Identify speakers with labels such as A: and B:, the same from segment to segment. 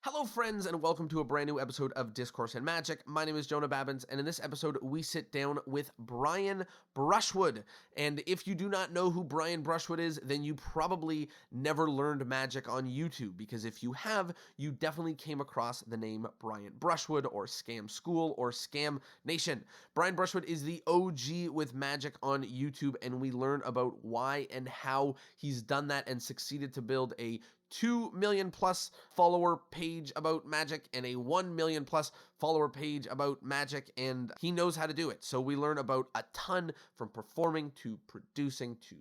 A: Hello, friends, and welcome to a brand new episode of Discourse and Magic. My name is Jonah Babbins, and in this episode, we sit down with Brian Brushwood. And if you do not know who Brian Brushwood is, then you probably never learned magic on YouTube, because if you have, you definitely came across the name Brian Brushwood, or Scam School, or Scam Nation. Brian Brushwood is the OG with magic on YouTube, and we learn about why and how he's done that and succeeded to build a 2 million plus follower page about magic and a 1 million plus follower page about magic, and he knows how to do it. So we learn about a ton, from performing to producing to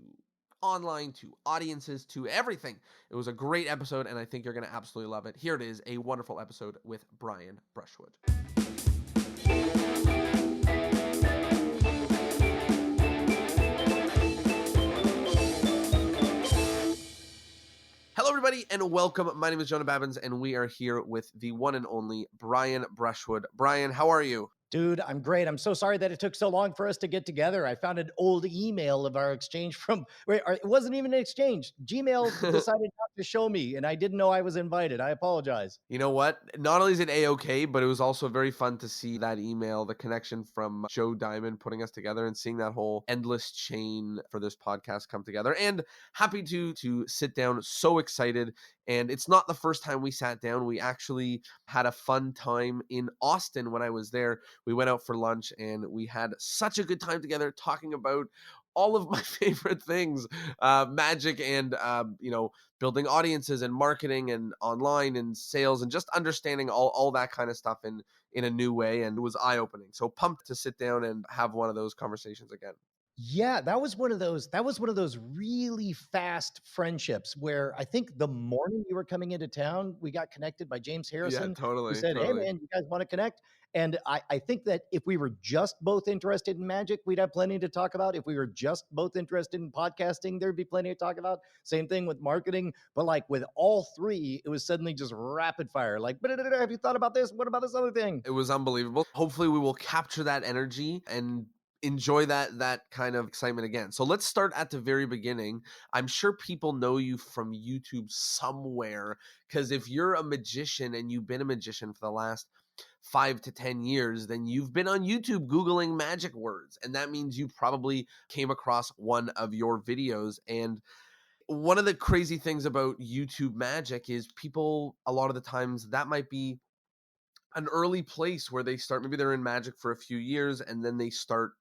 A: online to audiences to everything. It was a great episode, and I think you're going to absolutely love it. Here it is, a wonderful episode with Brian Brushwood. Hello, everybody, and welcome. My name is Jonah Babbins, and we are here with the one and only Brian Brushwood. Brian, how are you?
B: Dude, I'm great. I'm so sorry that it took so long for us to get together. I found an old email of our exchange it wasn't even an exchange. Gmail decided not to show me, and I didn't know I was invited. I apologize.
A: You know what? Not only is it A-okay, but it was also very fun to see that email, the connection from Joe Diamond putting us together and seeing that whole endless chain for this podcast come together. And happy to sit down, so excited. And it's not the first time we sat down. We actually had a fun time in Austin when I was there. We went out for lunch and we had such a good time together talking about all of my favorite things, magic and, building audiences and marketing and online and sales and just understanding all that kind of stuff in a new way. And it was eye-opening. So pumped to sit down and have one of those conversations again.
B: Yeah, that was one of those really fast friendships where I think the morning you were coming into town, we got connected by James
A: Yeah,
B: Harrison, who
A: totally,
B: said, "Hey
A: totally.
B: man, you guys want to connect?" And I think that if we were just both interested in magic, we'd have plenty to talk about. If we were just both interested in podcasting, there'd be plenty to talk about. Same thing with marketing. But like with all three, it was suddenly just rapid fire. Like, have you thought about this? What about this other thing?
A: It was unbelievable. Hopefully we will capture that energy and enjoy that kind of excitement again. So let's start at the very beginning. I'm sure people know you from YouTube somewhere, because if you're a magician and you've been a magician for the last 5 to 10 years, then you've been on YouTube Googling magic words. And that means you probably came across one of your videos. And one of the crazy things about YouTube magic is people, a lot of the times, that might be an early place where they start. Maybe they're in magic for a few years and then they start,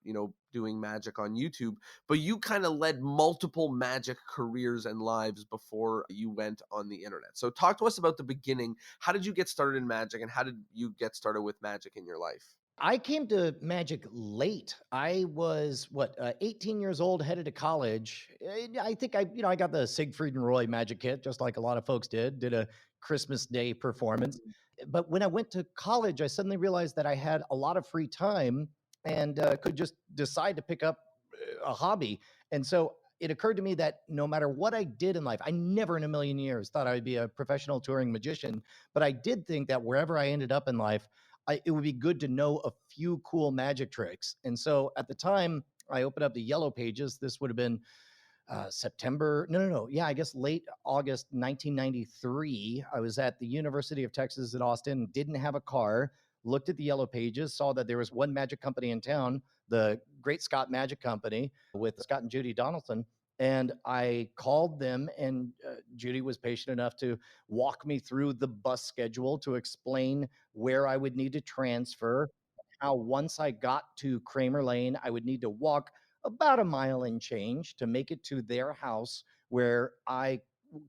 A: doing magic on YouTube. But you kind of led multiple magic careers and lives before you went on the internet. So talk to us about the beginning. How did you get started in magic, and how did you get started with magic in your life?
B: I came to magic late. I was 18 years old, headed to college. I think I got the Siegfried and Roy magic kit, just like a lot of folks did. Did a Christmas Day performance. But when I went to college, I suddenly realized that I had a lot of free time and could just decide to pick up a hobby. And so it occurred to me that no matter what I did in life, I never in a million years thought I'd be a professional touring magician. But I did think that wherever I ended up in life, it would be good to know a few cool magic tricks. And so at the time, I opened up the Yellow Pages. This would have been September. No. Yeah, I guess late August 1993. I was at the University of Texas at Austin, didn't have a car, looked at the Yellow Pages, saw that there was one magic company in town, the Great Scott Magic Company with Scott and Judy Donaldson. And I called them, and Judy was patient enough to walk me through the bus schedule to explain where I would need to transfer, how once I got to Kramer Lane, I would need to walk about a mile and change to make it to their house where I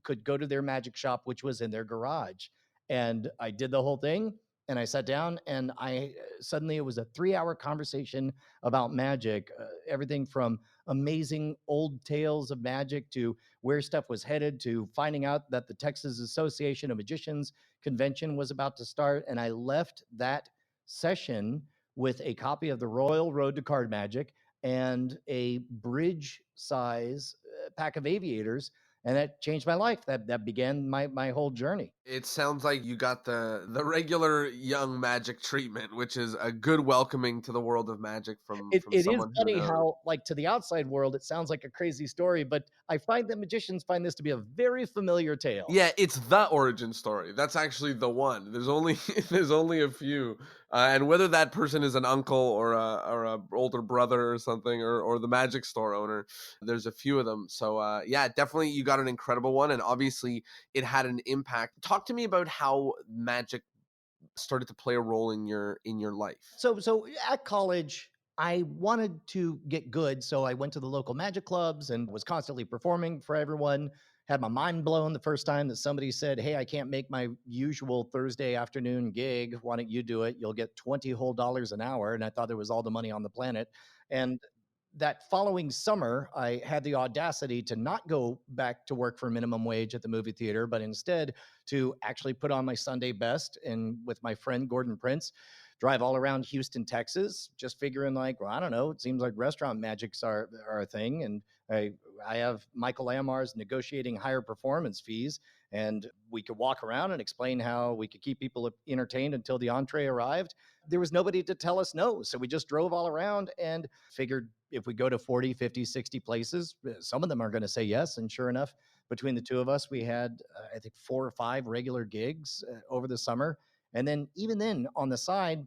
B: could go to their magic shop, which was in their garage. And I did the whole thing. And I sat down, and I suddenly, it was a 3 hour conversation about magic, everything from amazing old tales of magic to where stuff was headed to finding out that the Texas Association of Magicians convention was about to start. And I left that session with a copy of the Royal Road to Card Magic and a bridge size pack of aviators. and that changed my life. That began my whole journey.
A: It sounds like you got the regular young magic treatment, which is a good welcoming to the world of magic
B: It
A: from
B: it is
A: someone who
B: funny
A: knows.
B: how, like, to the outside world, it sounds like a crazy story, but I find that magicians find this to be a very familiar tale.
A: Yeah, it's the origin story. That's actually the one. There's only there's only a few, and whether that person is an uncle or a older brother or something, or the magic store owner, there's a few of them. So yeah, definitely you got an incredible one, and obviously it had an impact. Talk to me about how magic started to play a role in your life.
B: So at college, I wanted to get good, so I went to the local magic clubs and was constantly performing for everyone. Had my mind blown the first time that somebody said, "Hey, I can't make my usual Thursday afternoon gig. Why don't you do it? You'll get 20 whole dollars an hour." And I thought there was all the money on the planet. And that following summer, I had the audacity to not go back to work for minimum wage at the movie theater, but instead to actually put on my Sunday best and with my friend Gordon Prince, drive all around Houston, Texas, just figuring like, well, I don't know, it seems like restaurant magics are a thing. And I have Michael Lamar's negotiating higher performance fees. And we could walk around and explain how we could keep people entertained until the entree arrived. There was nobody to tell us no. So we just drove all around and figured if we go to 40, 50, 60 places, some of them are going to say yes. And sure enough, between the two of us, we had, I think, 4 or 5 regular gigs over the summer. And then, even then, on the side,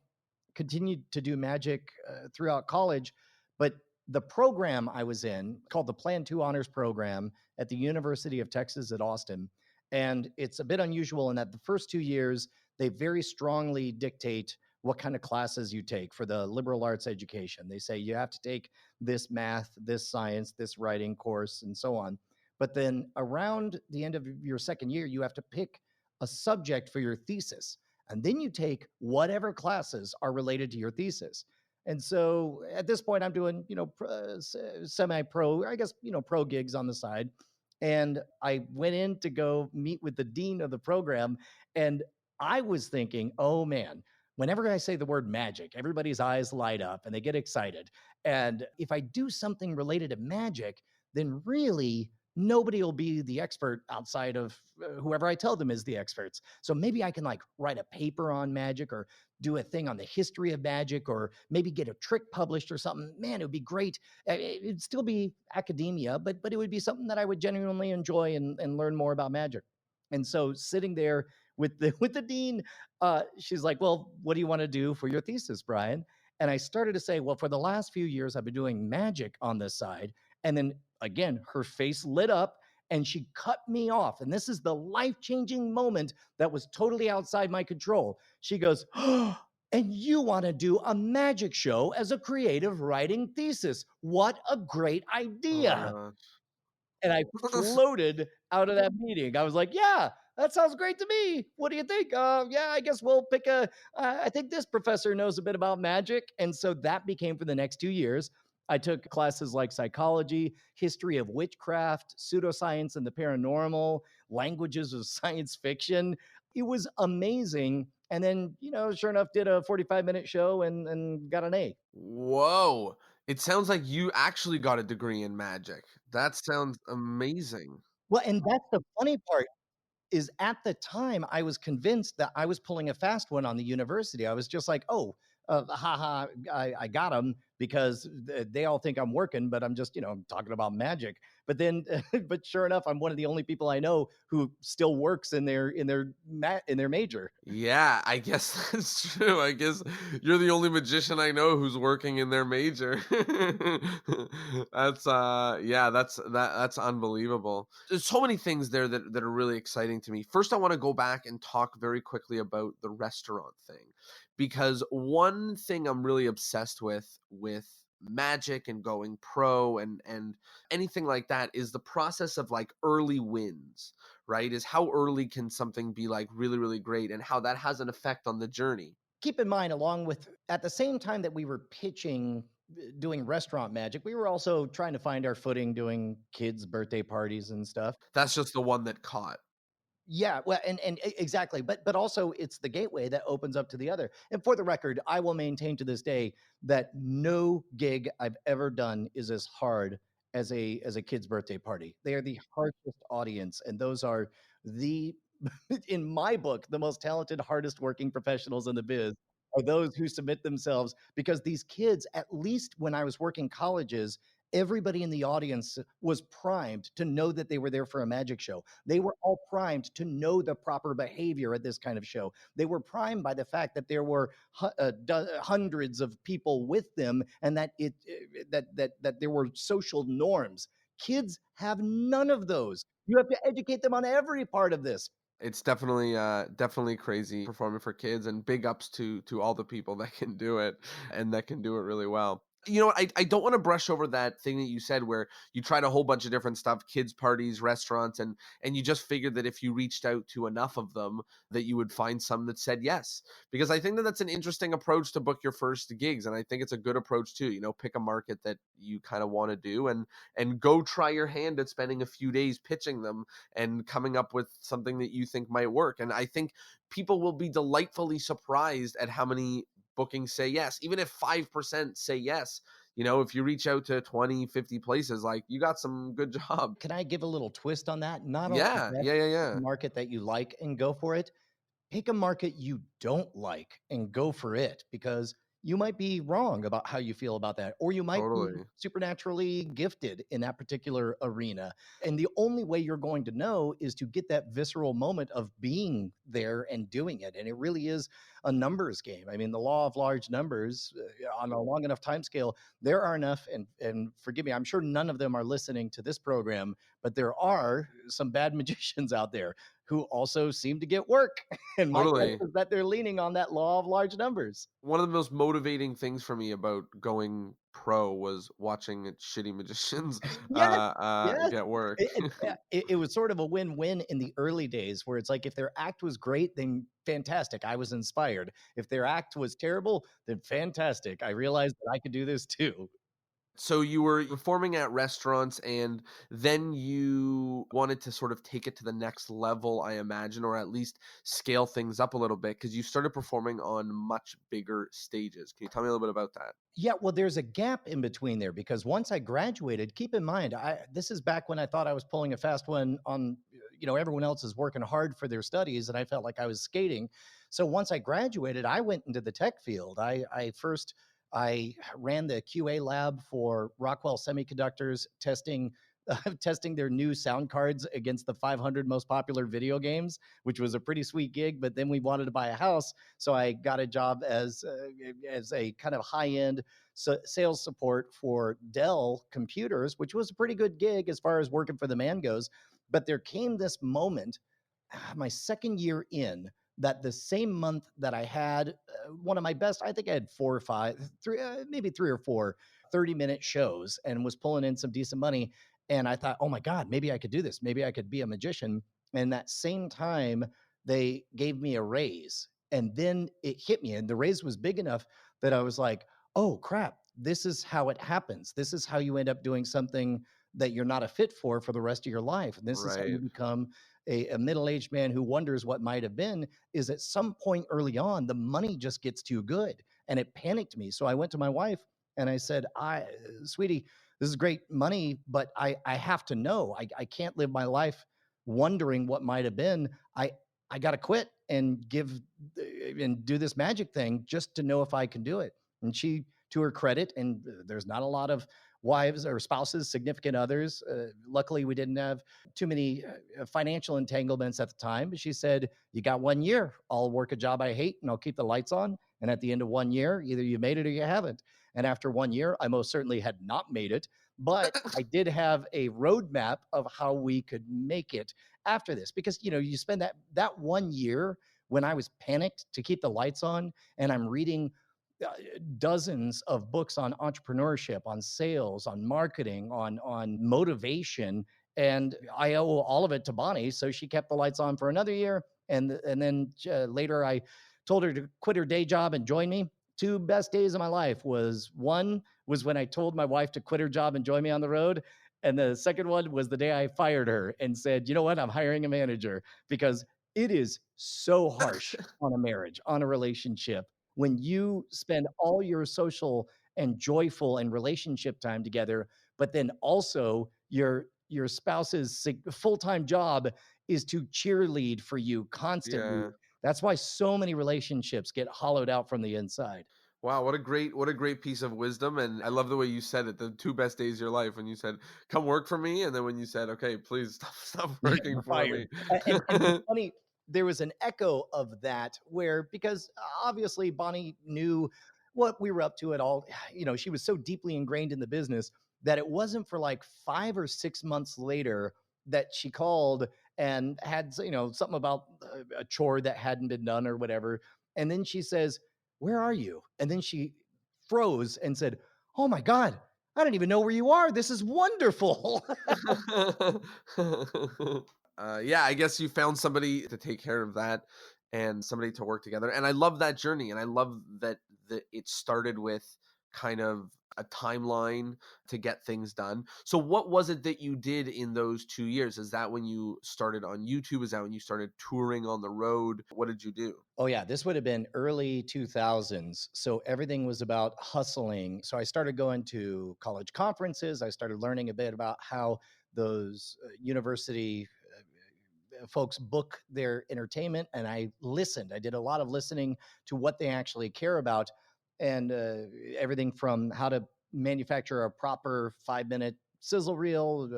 B: continued to do magic throughout college. But the program I was in, called the Plan 2 Honors Program at the University of Texas at Austin. And it's a bit unusual in that the first 2 years, they very strongly dictate what kind of classes you take for the liberal arts education. They say you have to take this math, this science, this writing course, and so on. But then around the end of your second year, you have to pick a subject for your thesis. And then you take whatever classes are related to your thesis. And so at this point, I'm doing, semi pro, I guess, pro gigs on the side. And I went in to go meet with the dean of the program. And I was thinking, oh man, whenever I say the word magic, everybody's eyes light up and they get excited. And if I do something related to magic, then really nobody will be the expert outside of whoever I tell them is the experts. So maybe I can like write a paper on magic or do a thing on the history of magic or maybe get a trick published or something. Man, it would be great. It'd still be academia, but it would be something that I would genuinely enjoy and learn more about magic. And so sitting there with the with the dean, she's like, "Well, what do you want to do for your thesis, Brian?" And I started to say, "Well, for the last few years, I've been doing magic on this side." And then again, her face lit up and she cut me off. And this is the life changing moment that was totally outside my control. She goes, "Oh, and you want to do a magic show as a creative writing thesis? What a great
A: Oh my
B: idea."
A: gosh.
B: And I floated out of that meeting. I was like, "Yeah, that sounds great to me. What do you think? Yeah, I guess we'll pick a. I think this professor knows a bit about magic." And so that became for the next 2 years. I took classes like psychology, history of witchcraft, pseudoscience and the paranormal, languages of science fiction. It was amazing. And then, sure enough, did a 45-minute show and got an A.
A: Whoa. It sounds like you actually got a degree in magic. That sounds amazing.
B: Well, and that's the funny part. Is at the time I was convinced that I was pulling a fast one on the university. I was just like, "Oh, haha, I got them because they all think I'm working, but I'm just, talking about magic." But then, but sure enough, I'm one of the only people I know who still works in their major.
A: Yeah, I guess that's true. I guess you're the only magician I know who's working in their major. That's yeah, that's unbelievable. There's so many things there that are really exciting to me. First, I want to go back and talk very quickly about the restaurant thing because one thing I'm really obsessed with magic and going pro and anything like that is the process of like early wins, right? Is how early can something be like really, really great and how that has an effect on the journey.
B: Keep in mind, along with at the same time that we were pitching, doing restaurant magic, we were also trying to find our footing doing kids' birthday parties and stuff.
A: That's just the one that caught.
B: Yeah, well, exactly, but also it's the gateway that opens up to the other. And for the record, I will maintain to this day that no gig I've ever done is as hard as a kid's birthday party. They are the harshest audience, and those are the in my book, the most talented, hardest working professionals in the biz are those who submit themselves because these kids, at least when I was working colleges, everybody in the audience was primed to know that they were there for a magic show. They were all primed to know the proper behavior at this kind of show. They were primed by the fact that there were hundreds of people with them, and that that there were social norms. Kids have none of those. You have to educate them on every part of this.
A: It's definitely crazy performing for kids, and big ups to all the people that can do it and that can do it really well. You know what? I don't want to brush over that thing that you said where you tried a whole bunch of different stuff, kids parties, restaurants, and you just figured that if you reached out to enough of them that you would find some that said yes. Because I think that that's an interesting approach to book your first gigs, and I think it's a good approach too. You know, pick a market that you kind of want to do, and go try your hand at spending a few days pitching them and coming up with something that you think might work. And I think people will be delightfully surprised at how many bookings say yes. Even if 5% say yes, you know, if you reach out to 20, 50 places, like you got some good job.
B: Can I give a little twist on that? Not only
A: Yeah,
B: that,
A: yeah, yeah,
B: pick a
A: yeah.
B: market that you like and go for it, pick a market you don't like and go for it, because you might be wrong about how you feel about that, or you might be
A: Totally.
B: supernaturally gifted in that particular arena. And the only way you're going to know is to get that visceral moment of being there and doing it. And it really is a numbers game. I mean, the law of large numbers on a long enough time scale, there are enough, and forgive me, I'm sure none of them are listening to this program, but there are some bad magicians out there who also seem to get work. And my guess
A: Totally.
B: is that they're leaning on that law of large numbers.
A: One of the most motivating things for me about going pro was watching shitty magicians
B: Yes, yes.
A: get work.
B: It was sort of a win-win in the early days where it's like if their act was great, then fantastic, I was inspired. If their act was terrible, then fantastic, I realized that I could do this too.
A: So you were performing at restaurants, and then you wanted to sort of take it to the next level, I imagine, or at least scale things up a little bit because you started performing on much bigger stages. Can you tell me a little bit about that?
B: Yeah, well, there's a gap in between there because once I graduated, keep in mind, this is back when I thought I was pulling a fast one on, everyone else is working hard for their studies, and I felt like I was skating. So once I graduated, I went into the tech field. I ran the QA lab for Rockwell Semiconductors, testing testing their new sound cards against the 500 most popular video games, which was a pretty sweet gig. But then we wanted to buy a house, so I got a job as a kind of high end sales support for Dell computers, which was a pretty good gig as far as working for the man goes. But there came this moment, my second year in, that the same month that I had one of my best, I think I had four or five, three, maybe three or four 30-minute shows and was pulling in some decent money. And I thought, oh my God, maybe I could do this. Maybe I could be a magician. And that same time, they gave me a raise. And then it hit me. And the raise was big enough that I was like, oh crap, this is how it happens. This is how you end up doing something that you're not a fit for the rest of your life. And this is how you
A: Right.
B: become a middle-aged man who wonders what might have been. Is at some point early on, the money just gets too good. And it panicked me. So I went to my wife and I said, sweetie, this is great money, but I have to know. I can't live my life wondering what might have been. I got to quit and and do this magic thing just to know if I can do it. And she, to her credit, and there's not a lot of wives or spouses, significant others. Luckily, we didn't have too many financial entanglements at the time. But she said, "You got 1 year. I'll work a job I hate and I'll keep the lights on. And at the end of 1 year, either you made it or you haven't." And after 1 year, I most certainly had not made it, but I did have a roadmap of how we could make it after this. Because you spend that 1 year when I was panicked to keep the lights on, and I'm reading dozens of books on entrepreneurship, on sales, on marketing, on motivation, and I owe all of it to Bonnie. So she kept the lights on for another year, and then later I told her to quit her day job and join me. Two best days of my life was when I told my wife to quit her job and join me on the road. And the second one was the day I fired her and said, you know what, I'm hiring a manager, because it is so harsh on a marriage, on a relationship, when you spend all your social and joyful and relationship time together but then also your spouse's full-time job is to cheerlead for you constantly.
A: Yeah.
B: That's why so many relationships get hollowed out from the inside.
A: Wow, what a great piece of wisdom, and I love the way you said it. The two best days of your life when you said, "Come work for me," and then when you said, "Okay, please stop
B: Yeah,
A: working
B: you're
A: for
B: fired.
A: me."
B: And it's funny, there was an echo of that where, because obviously Bonnie knew what we were up to at all. She was so deeply ingrained in the business that it wasn't for like 5 or 6 months later that she called and had, something about a chore that hadn't been done or whatever. And then she says, "Where are you?" And then she froze and said, "Oh my God, I don't even know where you are. This is wonderful."
A: Yeah, I guess you found somebody to take care of that and somebody to work together. And I love that journey. And I love that it started with kind of a timeline to get things done. So, what was it that you did in those 2 years? Is that when you started on YouTube? Is that when you started touring on the road? What did you do?
B: Oh yeah, this would have been early 2000s. So everything was about hustling. So I started going to college conferences. I started learning a bit about how those university folks book their entertainment, and I listened. I did a lot of listening to what they actually care about, and everything from how to manufacture a proper 5 minute sizzle reel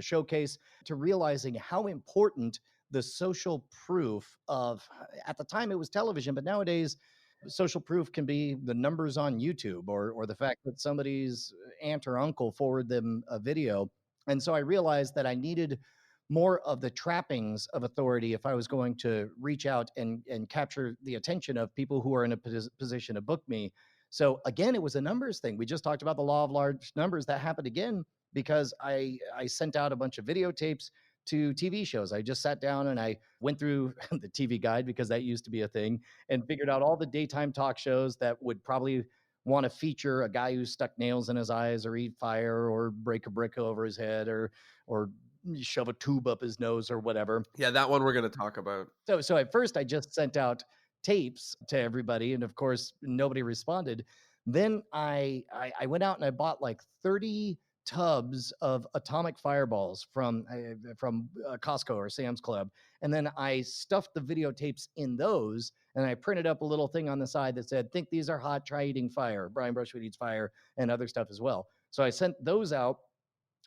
B: showcase, to realizing how important the social proof of, at the time it was television, but nowadays social proof can be the numbers on YouTube, or the fact that somebody's aunt or uncle forwarded them a video. And so I realized that I needed more of the trappings of authority if I was going to reach out and capture the attention of people who are in a position to book me. So again, it was a numbers thing. We just talked about the law of large numbers. That happened again because I sent out a bunch of videotapes to TV shows. I just sat down and I went through the TV guide, because that used to be a thing, and figured out all the daytime talk shows that would probably want to feature a guy who stuck nails in his eyes, or eat fire, or break a brick over his head, or shove a tube up his nose, or whatever.
A: Yeah, that one we're going to talk about.
B: So at first I just sent out tapes to everybody, and of course nobody responded. Then I went out and I bought like 30 tubs of atomic fireballs from Costco or Sam's Club, and then I stuffed the videotapes in those, and I printed up a little thing on the side that said, "Think these are hot? Try eating fire. Brian Brushwood eats fire," and other stuff as well. So I sent those out,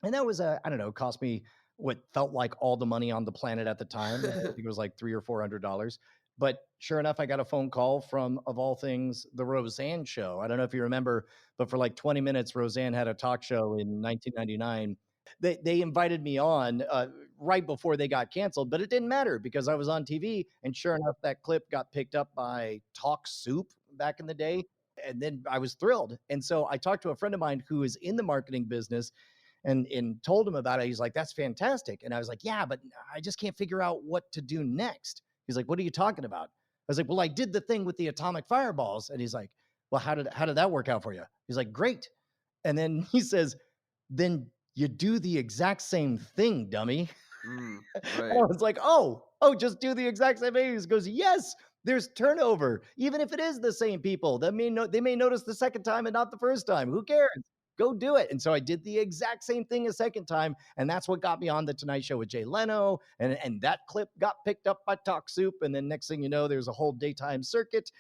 B: and that was I don't know, cost me what felt like all the money on the planet at the time. I think it was like $300 or $400. But sure enough, I got a phone call from, of all things, the Roseanne show. I don't know if you remember, but for like 20 minutes, Roseanne had a talk show in 1999. They invited me on right before they got canceled, but it didn't matter because I was on TV. And sure enough, that clip got picked up by Talk Soup back in the day. And then I was thrilled. And so I talked to a friend of mine who is in the marketing business, and told him about it. He's like, "That's fantastic." And I was like, "Yeah, but I just can't figure out what to do next." He's like, "What are you talking about?" I was like, "Well, I did the thing with the atomic fireballs." And he's like, "Well, how did that work out for you?" He's like, "Great." And then he says, "Then you do the exact same thing, dummy."
A: Mm,
B: And I
A: right.
B: was like, "Oh, just do the exact same thing." He goes, "Yes, there's turnover. Even if it is the same people, they may notice the second time and not the first time. Who cares? Go do it." And so I did the exact same thing a second time, and that's what got me on the Tonight Show with Jay Leno. And that clip got picked up by Talk Soup, and then next thing you know, there's a whole daytime circuit.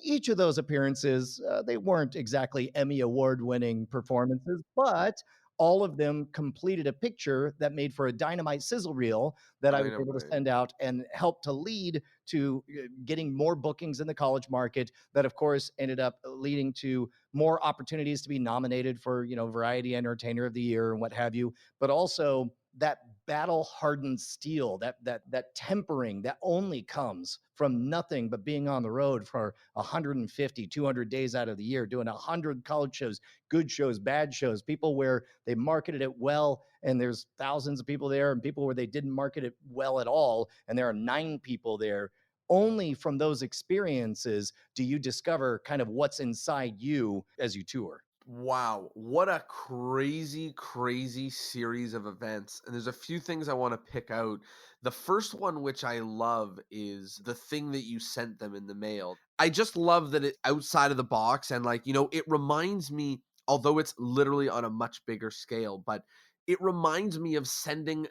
B: Each of those appearances, they weren't exactly Emmy award winning performances, but all of them completed a picture that made for a dynamite sizzle reel that I was able to
A: Dynamite.
B: send out and helped to lead to getting more bookings in the college market. That, of course, ended up leading to more opportunities to be nominated for, Variety Entertainer of the Year and what have you. But also that battle hardened steel, that tempering that only comes from nothing but being on the road for 150, 200 days out of the year, doing 100 college shows, good shows, bad shows, people where they marketed it well and there's thousands of people there, and people where they didn't market it well at all and there are 9 people there. Only from those experiences do you discover kind of what's inside you as you tour.
A: Wow, what a crazy, crazy series of events. And there's a few things I want to pick out. The first one, which I love, is the thing that you sent them in the mail. I just love that it outside of the box, and like, it reminds me although it's literally on a much bigger scale. But it reminds me of sending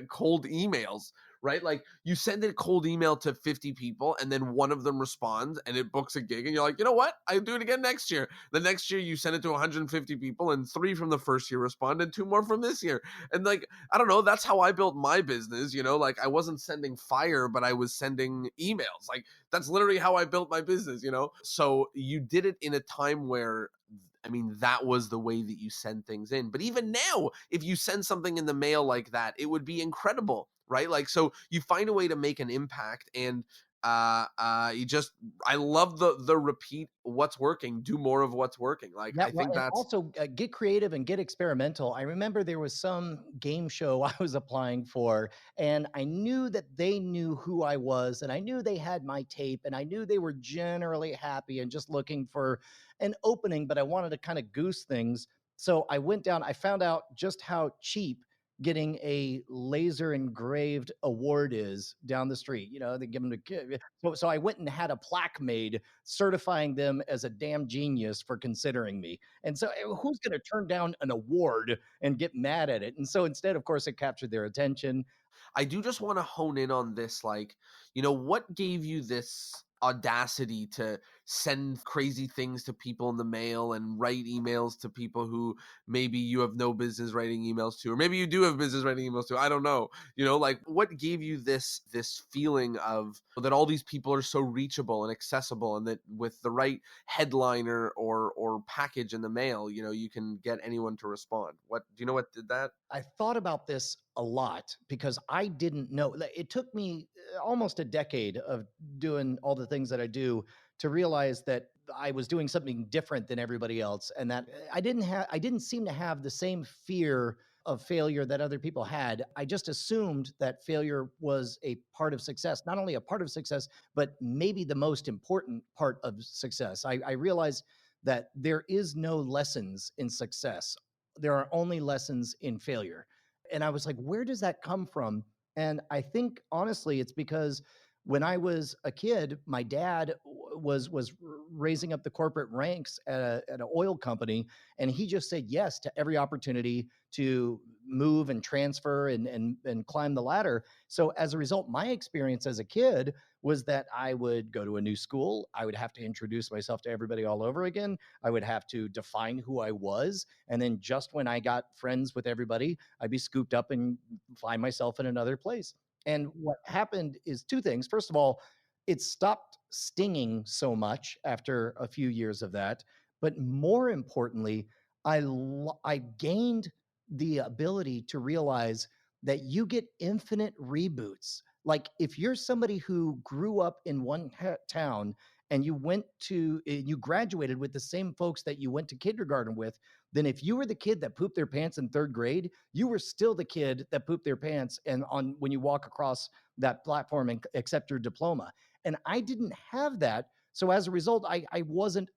A: cold emails, right? Like you send a cold email to 50 people and then one of them responds and it books a gig and you're like, you know what? I do it again next year. The next year you send it to 150 people and three from the first year respond and two more from this year. And like, I don't know, that's how I built my business, you know, like I wasn't sending fire, but I was sending emails. Like that's literally how I built my business, you know? So you did it in a time where, I mean, that was the way that you send things in. But even now, if you send something in the mail like that, it would be incredible, right? Like, so you find a way to make an impact, and you just, I love the repeat what's working, do more of what's working. Like,
B: Yeah,
A: I
B: well,
A: think
B: and
A: that's,
B: also get creative and get experimental. I remember there was some game show I was applying for, and I knew that they knew who I was, and I knew they had my tape, and I knew they were generally happy and just looking for an opening, but I wanted to kind of goose things. So I went down, I found out just how cheap getting a laser engraved award is down the street. You know, they give them to kid. So I went and had a plaque made certifying them as a damn genius for considering me. And so who's going to turn down an award and get mad at it? And so instead, of course, it captured their attention.
A: I do just want to hone in on this. Like, you know, what gave you this audacity to send crazy things to people in the mail and write emails to people who maybe you have no business writing emails to, or maybe you do have business writing emails to? I don't know. You know, like what gave you this feeling of that all these people are so reachable and accessible, and that with the right headliner or package in the mail, you know, you can get anyone to respond? What do you know what did that?
B: I thought about this a lot because I didn't know. It took me almost a decade of doing all the things that I do to realize that I was doing something different than everybody else, and that I didn't seem to have the same fear of failure that other people had. I just assumed that failure was a part of success, not only a part of success, but maybe the most important part of success. I realized that there is no lessons in success, there are only lessons in failure. And I was like, where does that come from? And I think honestly, it's because when I was a kid, my dad was raising up the corporate ranks at an oil company, and he just said yes to every opportunity to move and transfer and climb the ladder. So as a result, my experience as a kid was that I would go to a new school, I would have to introduce myself to everybody all over again, I would have to define who I was, and then just when I got friends with everybody, I'd be scooped up and find myself in another place. And what happened is two things. First of all, it stopped stinging so much after a few years of that. But more importantly, I gained the ability to realize that you get infinite reboots. Like if you're somebody who grew up in one town and you graduated with the same folks that you went to kindergarten with, then if you were the kid that pooped their pants in third grade, you were still the kid that pooped their pants and on when you walk across that platform and accept your diploma. And I didn't have that. So as a result, I wasn't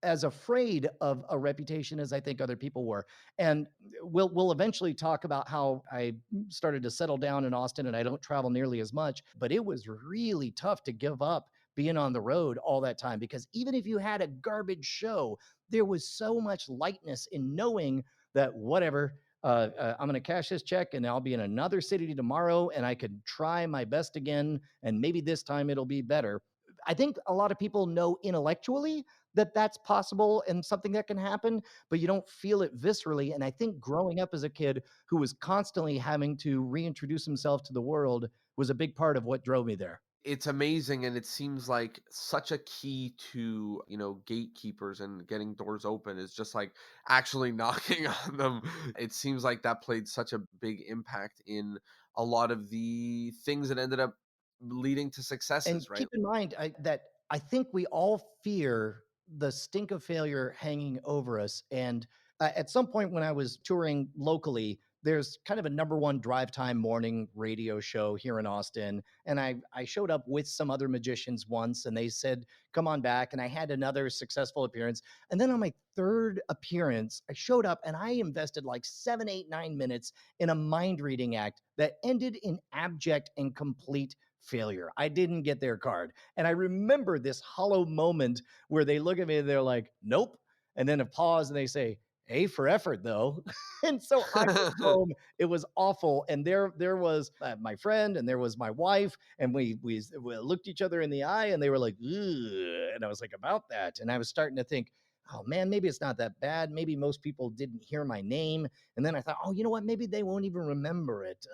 B: as afraid of a reputation as I think other people were. And we'll eventually talk about how I started to settle down in Austin and I don't travel nearly as much, but it was really tough to give up being on the road all that time because even if you had a garbage show, there was so much lightness in knowing that whatever, I'm going to cash this check and I'll be in another city tomorrow and I could try my best again. And maybe this time it'll be better. I think a lot of people know intellectually that that's possible and something that can happen, but you don't feel it viscerally. And I think growing up as a kid who was constantly having to reintroduce himself to the world was a big part of what drove me there.
A: It's amazing, and it seems like such a key to, you know, gatekeepers and getting doors open is just like actually knocking on them. It seems like that played such a big impact in a lot of the things that ended up leading to
B: And
A: successes, right?
B: keep in mind that I think we all fear the stink of failure hanging over us. And at some point when I was touring locally, there's kind of a number one drive time morning radio show here in Austin. And I showed up with some other magicians once and they said, come on back. And I had another successful appearance. And then on my third appearance, I showed up and I invested like 7, 8, 9 minutes in a mind reading act that ended in abject and complete failure. I didn't get their card. And I remember this hollow moment where they look at me and they're like, nope. and then a pause, and they say, A for effort, though. And so I went home. It was awful. And there was my friend, and there was my wife, and we looked each other in the eye, and they were like, ugh. And I was like, about that. And I was starting to think, oh man, maybe it's not that bad. Maybe most people didn't hear my name. And then I thought, oh, you know what? Maybe they won't even remember it.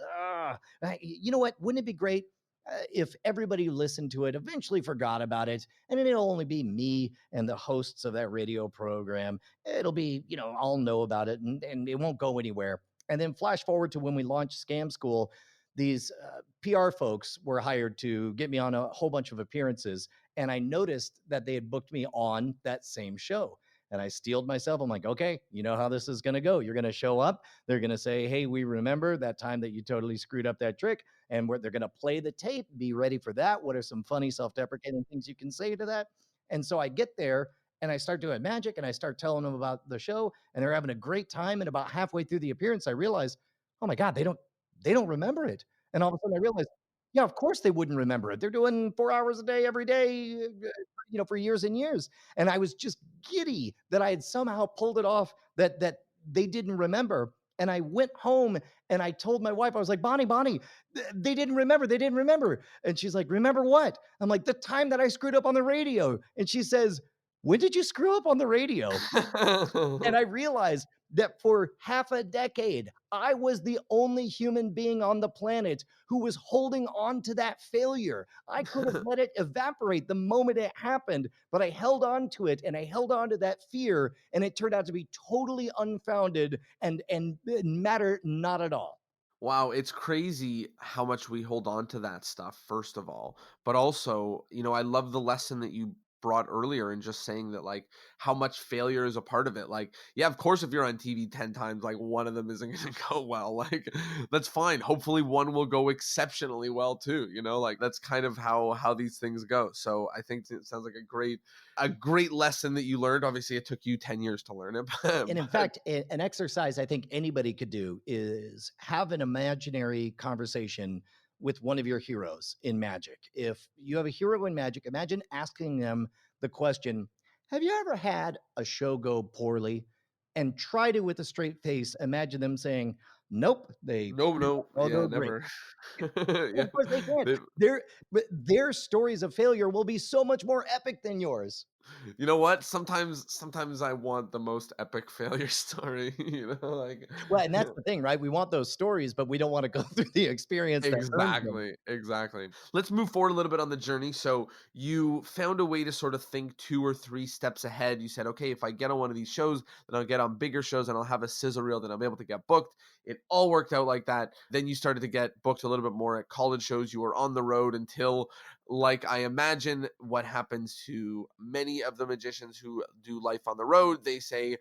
B: You know what? Wouldn't it be great if everybody who listened to it eventually forgot about it, and then it'll only be me and the hosts of that radio program? It'll be, I'll know about it, and it won't go anywhere. And then flash forward to when we launched Scam School. These PR folks were hired to get me on a whole bunch of appearances, and I noticed that they had booked me on that same show. And I steeled myself. I'm like, okay, you know how this is going to go. You're going to show up. They're going to say, hey, we remember that time that you totally screwed up that trick. And they're going to play the tape. Be ready for that. What are some funny self deprecating things you can say to that? And so I get there and I start doing magic, and I start telling them about the show, and they're having a great time. And about halfway through the appearance, I realize, oh my God, they don't remember it. And all of a sudden I realized, yeah, of course they wouldn't remember it. They're doing 4 hours a day, every day, for years and years. And I was just giddy that I had somehow pulled it off, that they didn't remember. And I went home and I told my wife, I was like, Bonnie, they didn't remember. They didn't remember. And she's like, remember what? I'm like, the time that I screwed up on the radio. And she says, when did you screw up on the radio? And I realized that for half a decade, I was the only human being on the planet who was holding on to that failure. I could have let it evaporate the moment it happened, but I held on to it, and I held on to that fear, and it turned out to be totally unfounded and matter not at all.
A: Wow, it's crazy how much we hold on to that stuff, first of all. But also, I love the lesson that you brought earlier and just saying that, like, how much failure is a part of it. Like, yeah, of course, if you're on TV 10 times, like, one of them isn't going to go well. Like, that's fine. Hopefully, one will go exceptionally well too. Like, that's kind of how these things go. So I think it sounds like a great lesson that you learned. Obviously, it took you 10 years to learn it.
B: And in
A: but
B: fact, an exercise I think anybody could do is have an imaginary conversation with one of your heroes in magic. If you have a hero in magic, imagine asking them the question, have you ever had a show go poorly? And try to, with a straight face, imagine them saying, nope, they
A: no,
B: pretty
A: no,
B: much all
A: yeah,
B: go great.
A: never.
B: Of
A: Yeah.
B: course they can't.
A: They
B: Their stories of failure will be so much more epic than yours.
A: You know what? Sometimes I want the most epic failure story, like
B: Well, and that's the thing, right? We want those stories, but we don't want to go through the experience that earns them.
A: exactly, exactly. Let's move forward a little bit on the journey. So you found a way to sort of think 2 or 3 steps ahead. You said, "Okay, if I get on one of these shows, then I'll get on bigger shows and I'll have a sizzle reel, then I'll be able to get booked." It all worked out like that. Then you started to get booked a little bit more at college shows. You were on the road until, like, I imagine what happens to many of the magicians who do life on the road, they say,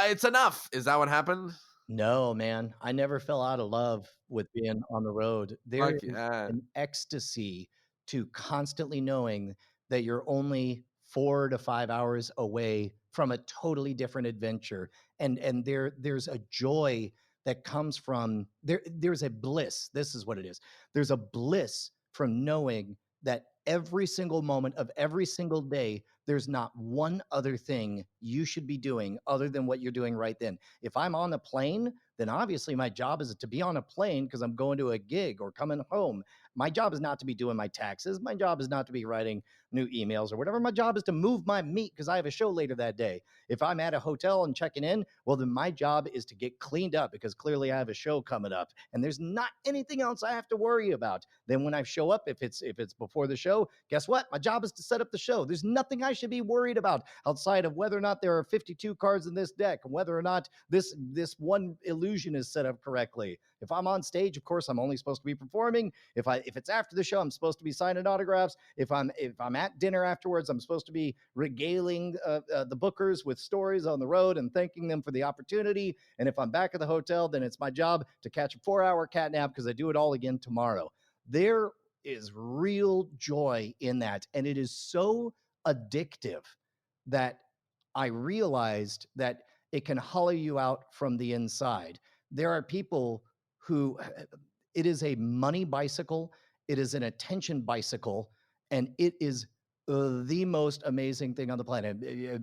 A: it's enough." Is that what happened?
B: No, man, I never fell out of love with being on the road. There
A: Like,
B: is
A: yeah.
B: an ecstasy to constantly knowing that you're only 4 to 5 hours away from a totally different adventure, and there's a joy that comes from there's a bliss. This is what it is. There's a bliss from knowing that every single moment of every single day, there's not one other thing you should be doing other than what you're doing right then. If I'm on a plane, then obviously my job is to be on a plane because I'm going to a gig or coming home. My job is not to be doing my taxes. My job is not to be writing new emails or whatever. My job is to move my meat because I have a show later that day. If I'm at a hotel and checking in, well, then my job is to get cleaned up because clearly I have a show coming up. And there's not anything else I have to worry about. Then when I show up, if it's before the show, guess what? My job is to set up the show. There's nothing I should be worried about outside of whether or not there are 52 cards in this deck, and whether or not this one illusion is set up correctly. If I'm on stage, of course, I'm only supposed to be performing. If it's after the show, I'm supposed to be signing autographs. If I'm at dinner afterwards, I'm supposed to be regaling the bookers with stories on the road and thanking them for the opportunity. And if I'm back at the hotel, then it's my job to catch a 4 hour cat nap because I do it all again tomorrow. There is real joy in that, and it is so addictive that I realized that it can hollow you out from the inside. There are people who it is a money bicycle, it is an attention bicycle, and it is The most amazing thing on the planet.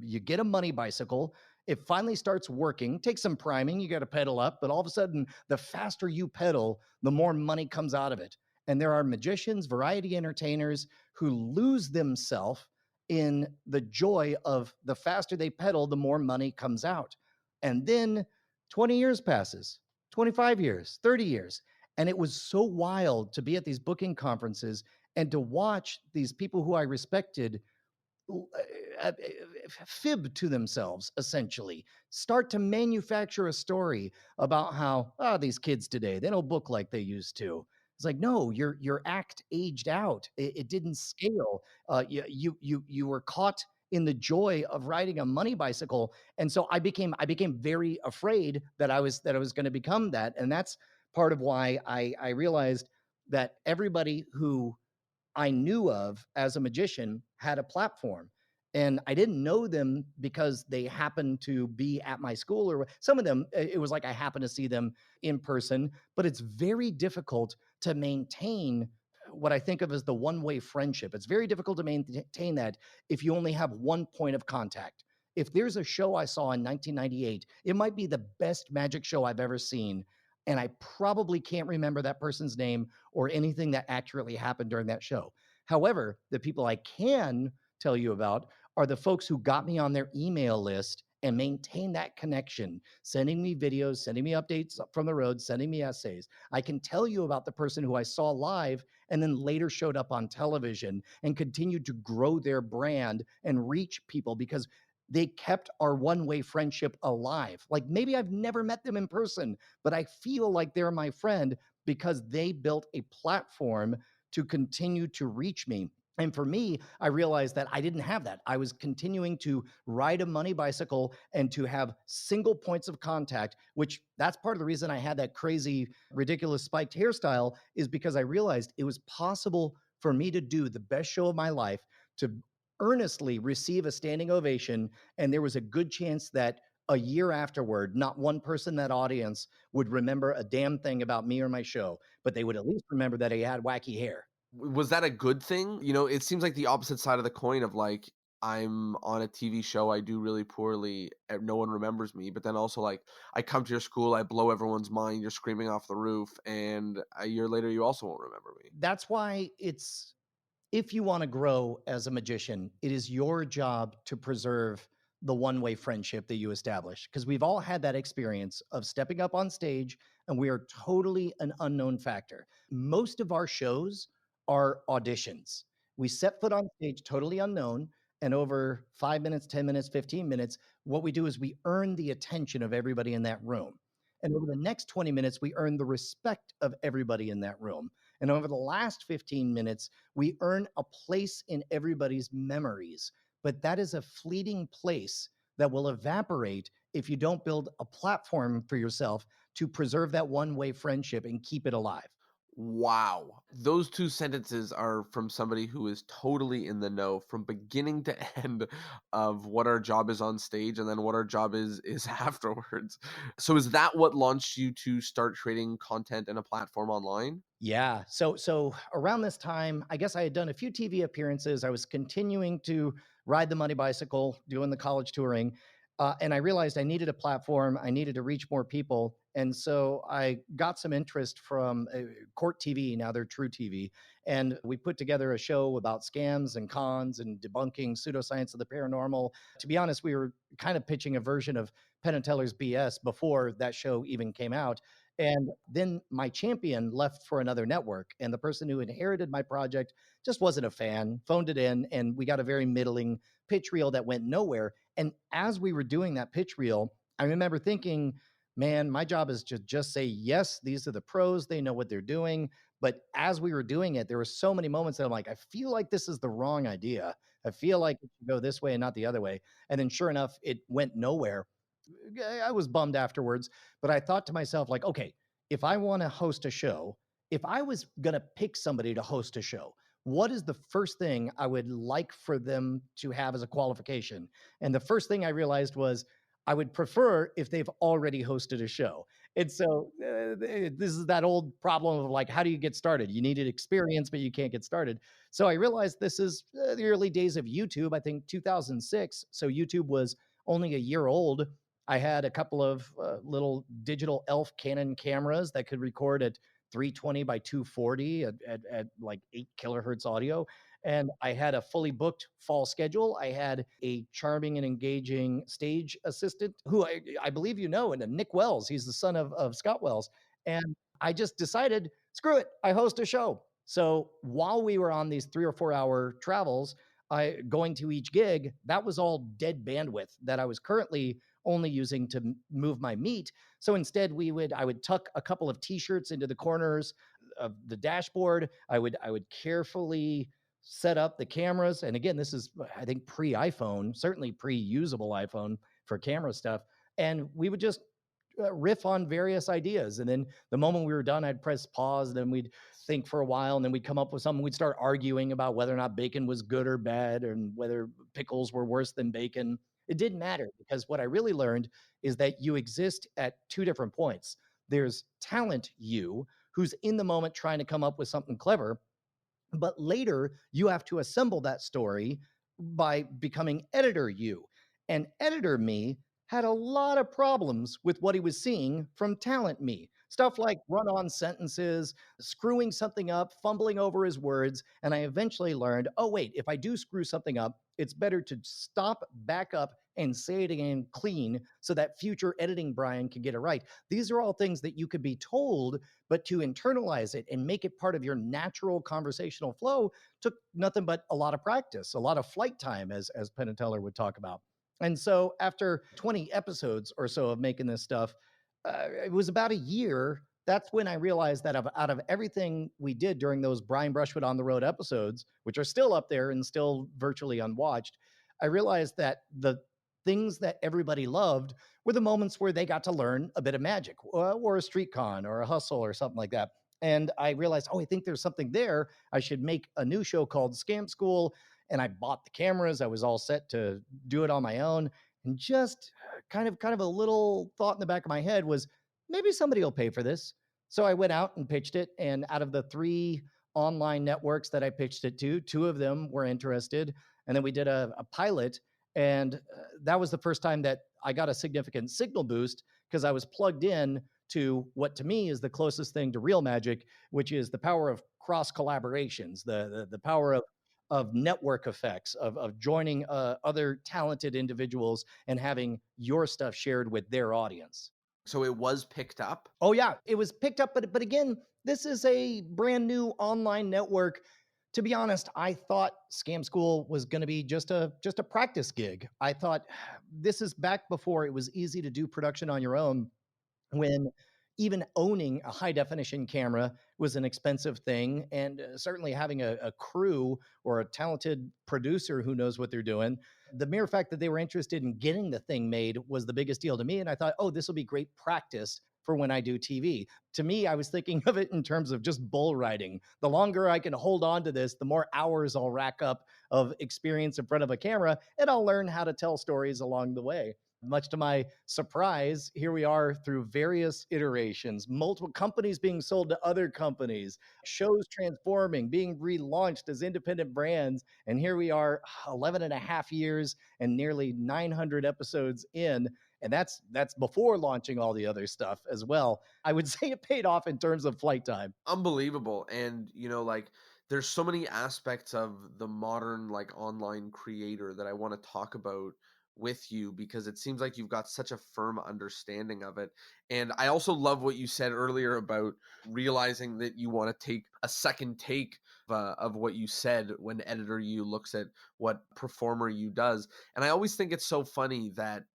B: You get a money bicycle. It finally starts working. Takes some priming. You got to pedal up, but all of a sudden, the faster you pedal, the more money comes out of it. And there are magicians, variety entertainers who lose themselves in the joy of the faster they pedal, the more money comes out. And then 20 years passes, 25 years, 30 years. And it was so wild to be at these booking conferences and to watch these people who I respected fib to themselves, essentially, start to manufacture a story about how, these kids today, they don't book like they used to. It's like, no, your act aged out. It didn't scale. You were caught in the joy of riding a money bicycle, and so I became very afraid that I was going to become that, and that's part of why I realized that everybody who I knew of as a magician had a platform. And I didn't know them because they happened to be at my school, or some of them, it was like I happened to see them in person. But it's very difficult to maintain what I think of as the one way friendship. It's very difficult to maintain that if you only have one point of contact. If there's a show I saw in 1998, it might be the best magic show I've ever seen. And I probably can't remember that person's name or anything that accurately happened during that show. However, the people I can tell you about are the folks who got me on their email list and maintain that connection, sending me videos, sending me updates from the road, sending me essays. I can tell you about the person who I saw live and then later showed up on television and continued to grow their brand and reach people because they kept our one way friendship alive. Like maybe I've never met them in person, but I feel like they're my friend because they built a platform to continue to reach me. And for me, I realized that I didn't have that. I was continuing to ride a money bicycle and to have single points of contact, which that's part of the reason I had that crazy, ridiculous spiked hairstyle, is because I realized it was possible for me to do the best show of my life, to earnestly receive a standing ovation. And there was a good chance that a year afterward, not one person in that audience would remember a damn thing about me or my show, but they would at least remember that he had wacky hair.
A: Was that a good thing? You know, it seems like the opposite side of the coin of like, I'm on a TV show, I do really poorly, no one remembers me. But then also, like, I come to your school, I blow everyone's mind, you're screaming off the roof, and a year later, you also won't remember me.
B: That's why it's, if you want to grow as a magician, it is your job to preserve the one way friendship that you establish. Because we've all had that experience of stepping up on stage and we are totally an unknown factor. Most of our shows are auditions. We set foot on stage totally unknown. And over 5 minutes, 10 minutes, 15 minutes, what we do is we earn the attention of everybody in that room. And over the next 20 minutes, we earn the respect of everybody in that room. And over the last 15 minutes, we earn a place in everybody's memories. But that is a fleeting place that will evaporate if you don't build a platform for yourself to preserve that one way friendship and keep it alive.
A: Wow. Those 2 sentences are from somebody who is totally in the know from beginning to end of what our job is on stage and then what our job is afterwards. So is that what launched you to start creating content and a platform online?
B: Yeah. So around this time, I guess I had done a few TV appearances. I was continuing to ride the money bicycle, doing the college touring, and I realized I needed a platform. I needed to reach more people, and so I got some interest from Court TV. Now they're True TV, and we put together a show about scams and cons and debunking pseudoscience of the paranormal. To be honest, we were kind of pitching a version of Penn and Teller's BS before that show even came out. And then my champion left for another network, and the person who inherited my project just wasn't a fan, phoned it in, and we got a very middling pitch reel that went nowhere. And as we were doing that pitch reel, I remember thinking, man, my job is to just say, yes, these are the pros, they know what they're doing. But as we were doing it, there were so many moments that I'm like, I feel like this is the wrong idea. I feel like it should go this way and not the other way. And then sure enough, it went nowhere. I was bummed afterwards, but I thought to myself, like, okay, if I want to host a show, if I was going to pick somebody to host a show, what is the first thing I would like for them to have as a qualification? And the first thing I realized was I would prefer if they've already hosted a show. And so this is that old problem of like, how do you get started? You needed experience, but you can't get started. So I realized this is the early days of YouTube, I think 2006. So YouTube was only a year old. I had a couple of little digital elf Canon cameras that could record at 320 by 240 at like 8 kilohertz audio. And I had a fully booked fall schedule. I had a charming and engaging stage assistant who I believe you know, and Nick Wells. He's the son of Scott Wells. And I just decided, screw it, I host a show. So while we were on these 3 or 4 hour travels, I going to each gig, that was all dead bandwidth that I was currently only using to move my meat. So instead, I would tuck a couple of t-shirts into the corners of the dashboard. I would carefully set up the cameras. And again, this is, I think, pre iPhone, certainly pre usable iPhone for camera stuff. And we would just riff on various ideas. And then the moment we were done, I'd press pause. Then we'd think for a while. And then we'd come up with something. We'd start arguing about whether or not bacon was good or bad and whether pickles were worse than bacon. It didn't matter because what I really learned is that you exist at two different points. There's talent you, who's in the moment trying to come up with something clever, but later you have to assemble that story by becoming editor you. And editor me had a lot of problems with what he was seeing from talent me. Stuff like run on sentences, screwing something up, fumbling over his words. And I eventually learned, oh, wait, if I do screw something up, it's better to stop, back up, and say it again clean so that future editing Brian can get it right. These are all things that you could be told, but to internalize it and make it part of your natural conversational flow took nothing but a lot of practice, a lot of flight time, as Penn and Teller would talk about. And so after 20 episodes or so of making this stuff, it was about a year. That's when I realized that out of everything we did during those Brian Brushwood on the road episodes, which are still up there and still virtually unwatched, I realized that the things that everybody loved were the moments where they got to learn a bit of magic or a street con or a hustle or something like that. And I realized, oh, I think there's something there. I should make a new show called Scam School. And I bought the cameras. I was all set to do it on my own. And just kind of a little thought in the back of my head was maybe somebody will pay for this. So I went out and pitched it. And out of the 3 online networks that I pitched it to, 2 of them were interested. And then we did a pilot. And that was the first time that I got a significant signal boost because I was plugged in to what to me is the closest thing to real magic, which is the power of cross collaborations, the power of network effects, of joining other talented individuals and having your stuff shared with their audience.
A: So it was picked up.
B: Oh yeah, it was picked up, but again, this is a brand new online network. To be honest, I thought Scam School was going to be just a practice gig. I thought this is back before it was easy to do production on your own, when even owning a high definition camera was an expensive thing. And certainly having a crew or a talented producer who knows what they're doing, the mere fact that they were interested in getting the thing made was the biggest deal to me. And I thought, oh, this will be great practice for when I do TV. To me, I was thinking of it in terms of just bull riding. The longer I can hold on to this, the more hours I'll rack up of experience in front of a camera, and I'll learn how to tell stories along the way. Much to my surprise, here we are through various iterations, multiple companies being sold to other companies, shows transforming, being relaunched as independent brands. And here we are 11 and a half years and nearly 900 episodes in. And that's before launching all the other stuff as well. I would say it paid off in terms of flight time.
A: Unbelievable. And like there's so many aspects of the modern like online creator that I want to talk about with you because it seems like you've got such a firm understanding of it. And I also love what you said earlier about realizing that you want to take a second take of what you said when editor you looks at what performer you does. And I always think it's so funny that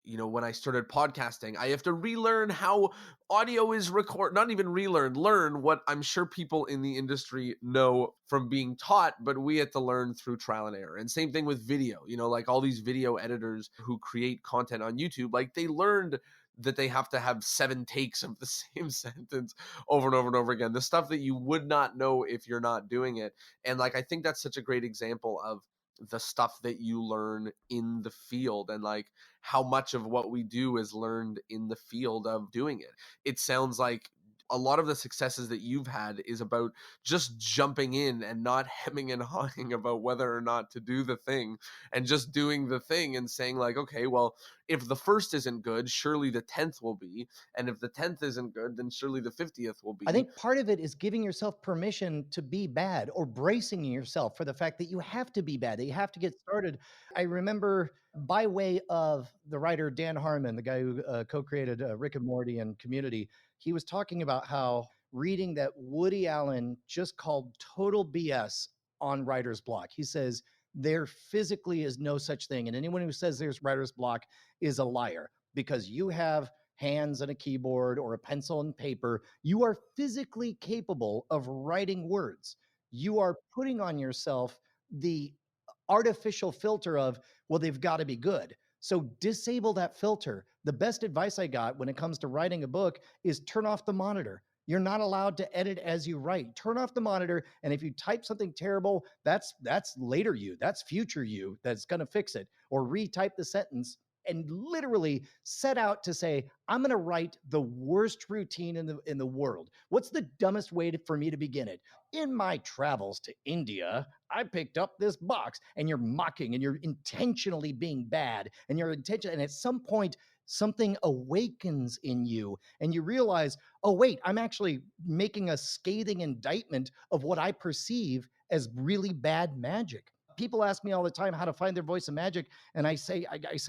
A: when I started podcasting, I have to relearn how audio is not even learn what I'm sure people in the industry know from being taught, but we had to learn through trial and error. And same thing with video, like all these video editors who create content on YouTube, like they learned that they have to have 7 takes of the same sentence over and over and over again, the stuff that you would not know if you're not doing it. And like, I think that's such a great example of the stuff that you learn in the field, and like how much of what we do is learned in the field of doing it. It sounds like a lot of the successes that you've had is about just jumping in and not hemming and hawing about whether or not to do the thing, and just doing the thing and saying like, okay, well, if the first isn't good, surely the 10th will be, and if the 10th isn't good, then surely the 50th will
B: I
A: be.
B: think part of it is giving yourself permission to be bad or bracing yourself for the fact that you have to be bad, that you have to get started. I remember by way of the writer Dan Harmon, the guy who co-created Rick and Morty and Community, he was talking about how reading that Woody Allen just called total BS on writer's block. He says there physically is no such thing. And anyone who says there's writer's block is a liar because you have hands and a keyboard or a pencil and paper. You are physically capable of writing words. You are putting on yourself the artificial filter of, well, they've got to be good. So disable that filter. The best advice I got when it comes to writing a book is turn off the monitor. You're not allowed to edit as you write. Turn off the monitor, and if you type something terrible, that's later you, that's future you that's going to fix it, or retype the sentence and literally set out to say, I'm going to write the worst routine in the world. What's the dumbest way for me to begin it? In my travels to India, I picked up this box, and you're mocking and you're intentionally being bad, and and at some point something awakens in you and you realize, oh wait, I'm actually making a scathing indictment of what I perceive as really bad magic. People ask me all the time how to find their voice of magic, and I say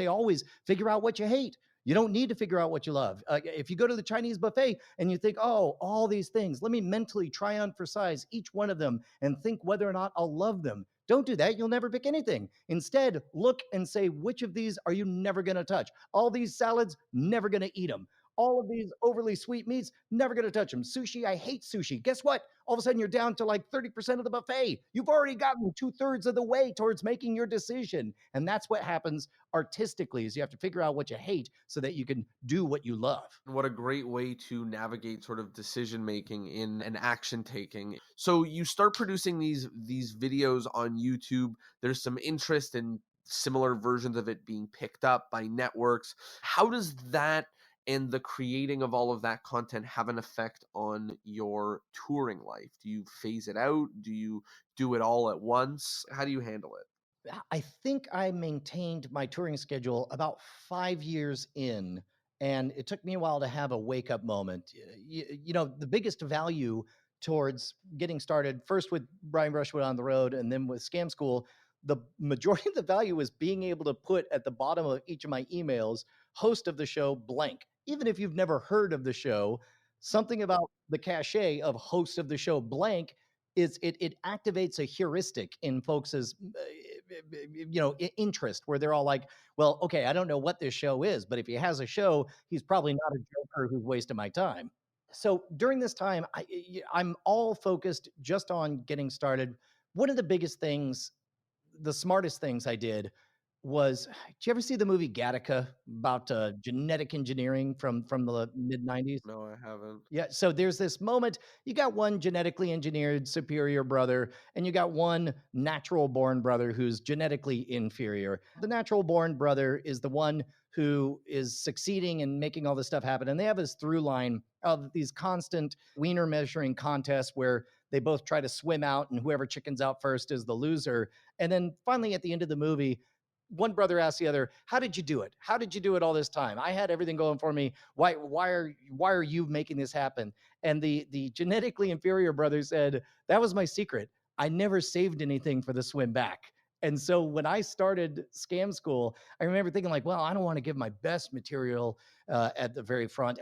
B: always figure out what you hate. You don't need to figure out what you love. If you go to the Chinese buffet and you think, oh, all these things, let me mentally try on for size each one of them and think whether or not I'll love them. Don't do that. You'll never pick anything. Instead, look and say, which of these are you never going to touch? All these salads, never going to eat them. All of these overly sweet meats, never going to touch them. Sushi, I hate sushi. Guess what? All of a sudden, you're down to like 30% of the buffet. You've already gotten 2/3 of the way towards making your decision. And that's what happens artistically is you have to figure out what you hate so that you can do what you love.
A: What a great way to navigate sort of decision making in an action taking. So you start producing these videos on YouTube. There's some interest in similar versions of it being picked up by networks. How does that and the creating of all of that content have an effect on your touring life? Do you phase it out? Do you do it all at once? How do you handle it?
B: I think I maintained my touring schedule about 5 years in, and it took me a while to have a wake up moment. The biggest value towards getting started first with Brian Brushwood on the road and then with Scam School, the majority of the value was being able to put at the bottom of each of my emails, host of the show blank. Even if you've never heard of the show, something about the cachet of host of the show blank is it activates a heuristic in folks' interest where they're all like, well, okay, I don't know what this show is, but if he has a show, he's probably not a joker who's wasting my time. So during this time, I'm all focused just on getting started. One of the biggest things, the smartest things I did was, did you ever see the movie Gattaca about genetic engineering from the mid 90s?
A: No, I haven't.
B: Yeah, so there's this moment, you got one genetically engineered superior brother, and you got one natural born brother who's genetically inferior. The natural born brother is the one who is succeeding and making all this stuff happen. And they have this through line of these constant wiener measuring contests where they both try to swim out, and whoever chickens out first is the loser. And then finally, at the end of the movie, one brother asks the other, "How did you do it? How did you do it all this time? I had everything going for me. Why are you making this happen?" And the genetically inferior brother said, "That was my secret. I never saved anything for the swim back." And so when I started Scam School, I remember thinking like, well, I don't want to give my best material at the very front.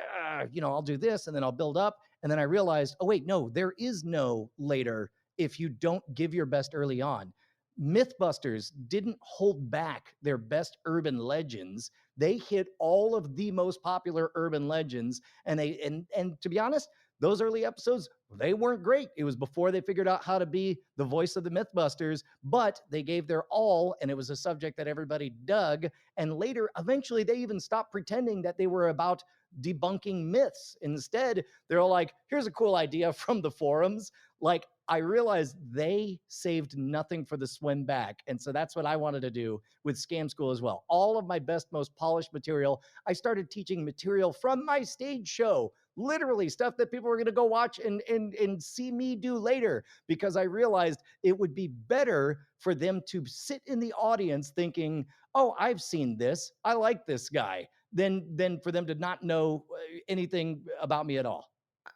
B: I'll do this and then I'll build up. And then I realized, oh wait, no, there is no later if you don't give your best early on. Mythbusters didn't hold back their best urban legends. They hit all of the most popular urban legends, and and to be honest, those early episodes, they weren't great. It was before they figured out how to be the voice of the Mythbusters, but they gave their all, and it was a subject that everybody dug. And later, eventually, they even stopped pretending that they were about debunking myths. Instead, they're all like, here's a cool idea from the forums. Like, I realized they saved nothing for the swim back. And so that's what I wanted to do with Scam School as well. All of my best, most polished material. I started teaching material from my stage show, literally stuff that people were going to go watch and see me do later, because I realized it would be better for them to sit in the audience thinking, oh, I've seen this, I like this guy, than for them to not know anything about me at all.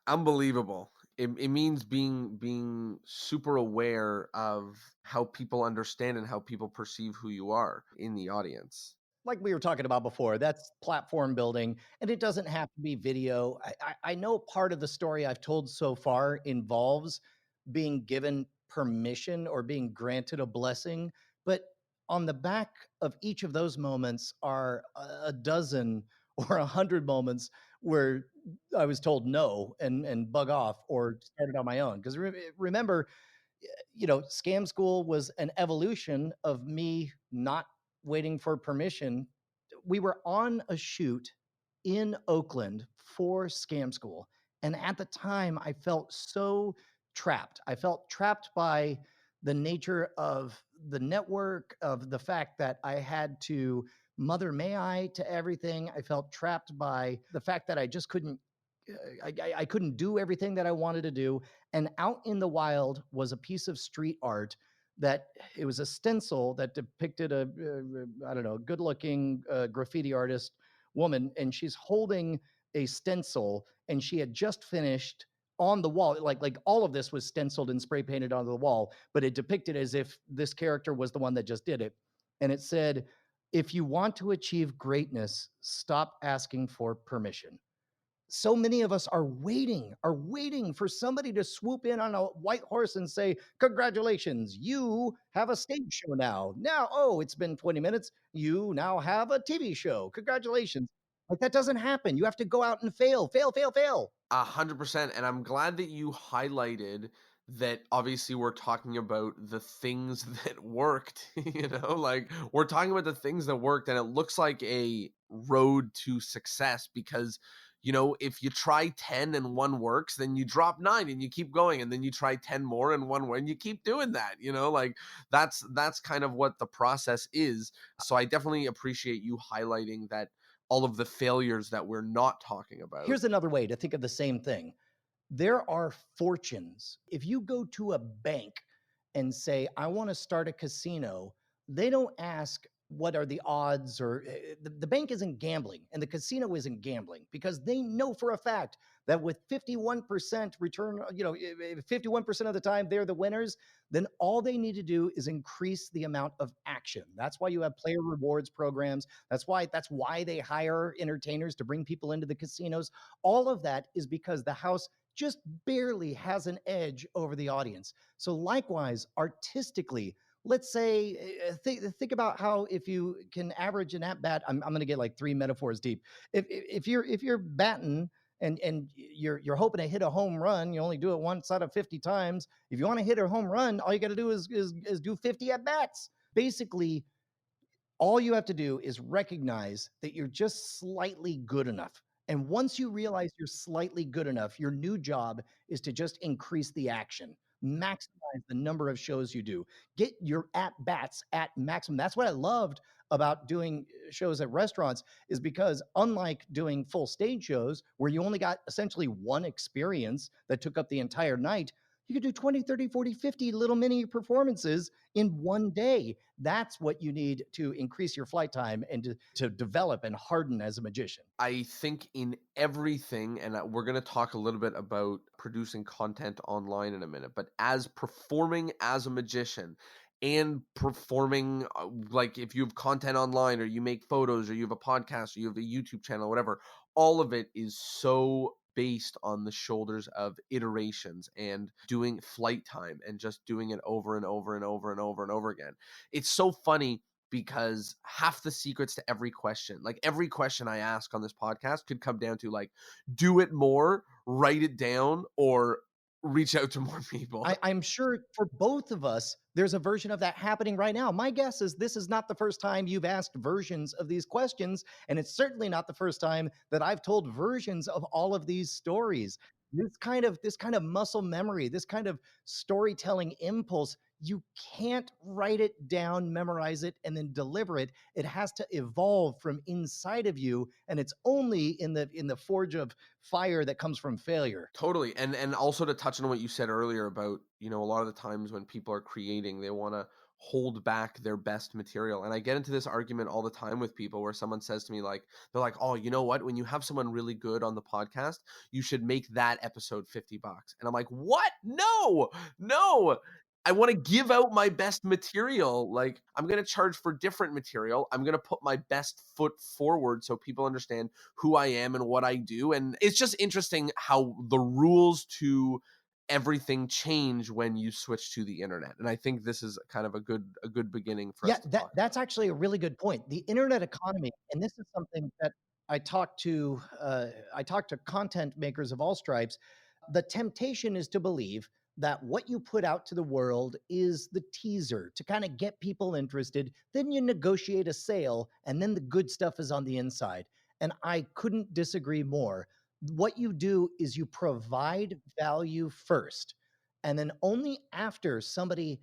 A: Unbelievable. It means being super aware of how people understand and how people perceive who you are in the audience.
B: Like we were talking about before, that's platform building, and it doesn't have to be video. I know part of the story I've told so far involves being given permission or being granted a blessing, but on the back of each of those moments are a dozen or 100 moments where I was told no and bug off or started on my own. Because remember, Scam School was an evolution of me not waiting for permission. We were on a shoot in Oakland for Scam School. And at the time, I felt so trapped. I felt trapped by the nature of the network, of the fact that I had to mother may I to everything. I felt trapped by the fact that I just couldn't. I couldn't do everything that I wanted to do. And out in the wild was a piece of street art that it was a stencil that depicted I don't know, good looking graffiti artist woman, and she's holding a stencil, and she had just finished on the wall. Like all of this was stenciled and spray painted onto the wall, but it depicted as if this character was the one that just did it. And it said, if you want to achieve greatness, stop asking for permission. So many of us are waiting for somebody to swoop in on a white horse and say, congratulations, you have a stage show now, oh, it's been 20 minutes, you now have a TV show, congratulations. Like, that doesn't happen. You have to go out and fail.
A: 100%. And I'm glad that you highlighted that obviously we're talking about the things that worked, like we're talking about the things that worked, and it looks like a road to success because, if you try 10 and one works, then you drop nine and you keep going, and then you try 10 more and one and you keep doing that, like that's kind of what the process is. So I definitely appreciate you highlighting that all of the failures that we're not talking about.
B: Here's another way to think of the same thing. There are fortunes. If you go to a bank and say, I want to start a casino, they don't ask what are the odds, or the bank isn't gambling and the casino isn't gambling, because they know for a fact that with 51% return, 51% of the time they're the winners, then all they need to do is increase the amount of action. That's why you have player rewards programs. That's why they hire entertainers to bring people into the casinos. All of that is because the house just barely has an edge over the audience. So likewise, artistically, let's say, think about how if you can average an at bat, I'm going to get like three metaphors deep. If you're batting and you're hoping to hit a home run, you only do it once out of 50 times. If you want to hit a home run, all you got to do is do 50 at bats. Basically, all you have to do is recognize that you're just slightly good enough. And once you realize you're slightly good enough, your new job is to just increase the action, maximize the number of shows you do, get your at bats at maximum. That's what I loved about doing shows at restaurants, is because unlike doing full stage shows where you only got essentially one experience that took up the entire night, you could do 20, 30, 40, 50 little mini performances in one day. That's what you need to increase your flight time and to develop and harden as a magician.
A: I think in everything, and we're going to talk a little bit about producing content online in a minute, but as performing as a magician and performing, like if you have content online or you make photos or you have a podcast or you have a YouTube channel, whatever, all of it is so based on the shoulders of iterations and doing flight time and just doing it over and over and over and over and over again. It's so funny because half the secrets to every question, like every question I ask on this podcast, could come down to like, do it more, write it down, or reach out to more people.
B: I'm sure for both of us, there's a version of that happening right now. My guess is this is not the first time you've asked versions of these questions, and it's certainly not the first time that I've told versions of all of these stories. This kind of muscle memory, this kind of storytelling impulse, you can't write it down, memorize it, and then deliver it. It has to evolve from inside of you, and it's only in the forge of fire that comes from failure.
A: Totally. And also to touch on what you said earlier about, a lot of the times when people are creating, they want to hold back their best material. And I get into this argument all the time with people where someone says to me like, they're like, "Oh, you know what? When you have someone really good on the podcast, you should make that episode $50." And I'm like, "What? No. No. I want to give out my best material. Like, I'm going to charge for different material. I'm going to put my best foot forward so people understand who I am and what I do." And it's just interesting how the rules to everything change when you switch to the internet. And I think this is kind of a good beginning for
B: Yeah,
A: us to
B: that
A: talk about.
B: that's actually a really good point. The internet economy, and this is something that I talk to content makers of all stripes. The temptation is to believe that what you put out to the world is the teaser to kind of get people interested. Then you negotiate a sale, and then the good stuff is on the inside. And I couldn't disagree more. What you do is you provide value first, and then only after somebody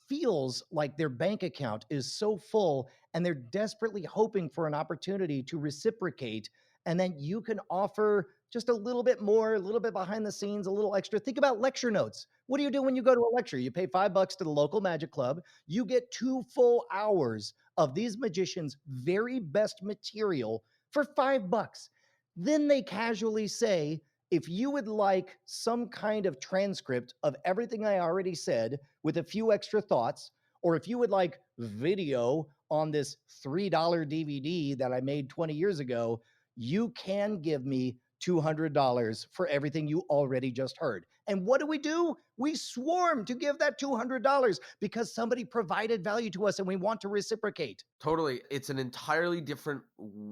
B: feels like their bank account is so full and they're desperately hoping for an opportunity to reciprocate, and then you can offer just a little bit more, a little bit behind the scenes, a little extra. Think about lecture notes. What do you do when you go to a lecture? You pay $5 to the local magic club. You get 2 full hours of these magicians' very best material for $5. Then they casually say, if you would like some kind of transcript of everything I already said with a few extra thoughts, or if you would like video on this $3 DVD that I made 20 years ago, you can give me $200 for everything you already just heard. And what do? We swarm to give that $200 because somebody provided value to us and we want to reciprocate.
A: Totally. It's an entirely different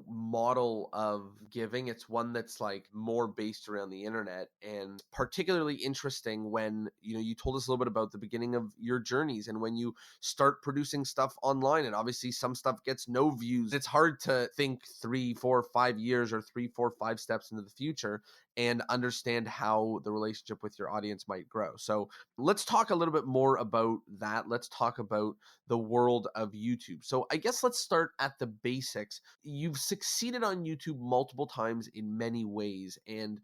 A: model of giving. It's one that's like more based around the internet, and particularly interesting when, you told us a little bit about the beginning of your journeys and when you start producing stuff online, and obviously some stuff gets no views. It's hard to think 3, 4, 5 years or 3, 4, 5 steps into the future and understand how the relationship with your audience might grow. So let's talk a little bit more about that. Let's talk about the world of YouTube. So I guess let's start at the basics. You've succeeded on YouTube multiple times in many ways, and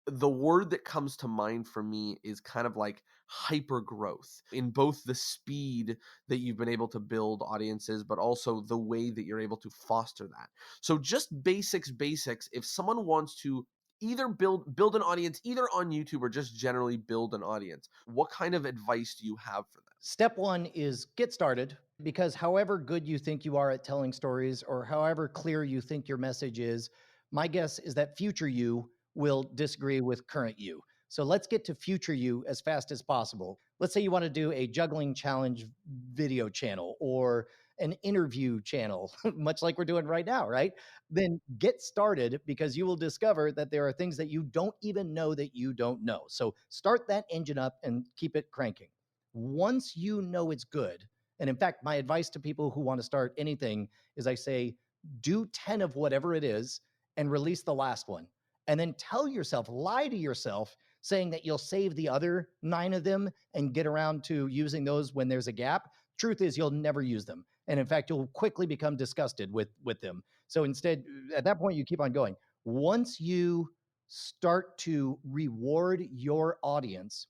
A: the word that comes to mind for me is kind of like hyper growth in both the speed that you've been able to build audiences, but also the way that you're able to foster that. So just basics, if someone wants to either build an audience either on YouTube or just generally build an audience, what kind of advice do you have for them?
B: Step one is get started, because however good you think you are at telling stories or however clear you think your message is, my guess is that future you will disagree with current you. So let's get to future you as fast as possible. Let's say you want to do a juggling challenge video channel or an interview channel, much like we're doing right now, right? Then get started, because you will discover that there are things that you don't even know that you don't know. So start that engine up and keep it cranking. Once you know it's good, and in fact, my advice to people who want to start anything is I say, do 10 of whatever it is and release the last one. And then tell yourself, lie to yourself, saying that you'll save the other 9 of them and get around to using those when there's a gap. Truth is, you'll never use them. And in fact, you'll quickly become disgusted with them. So instead, at that point, you keep on going. Once you start to reward your audience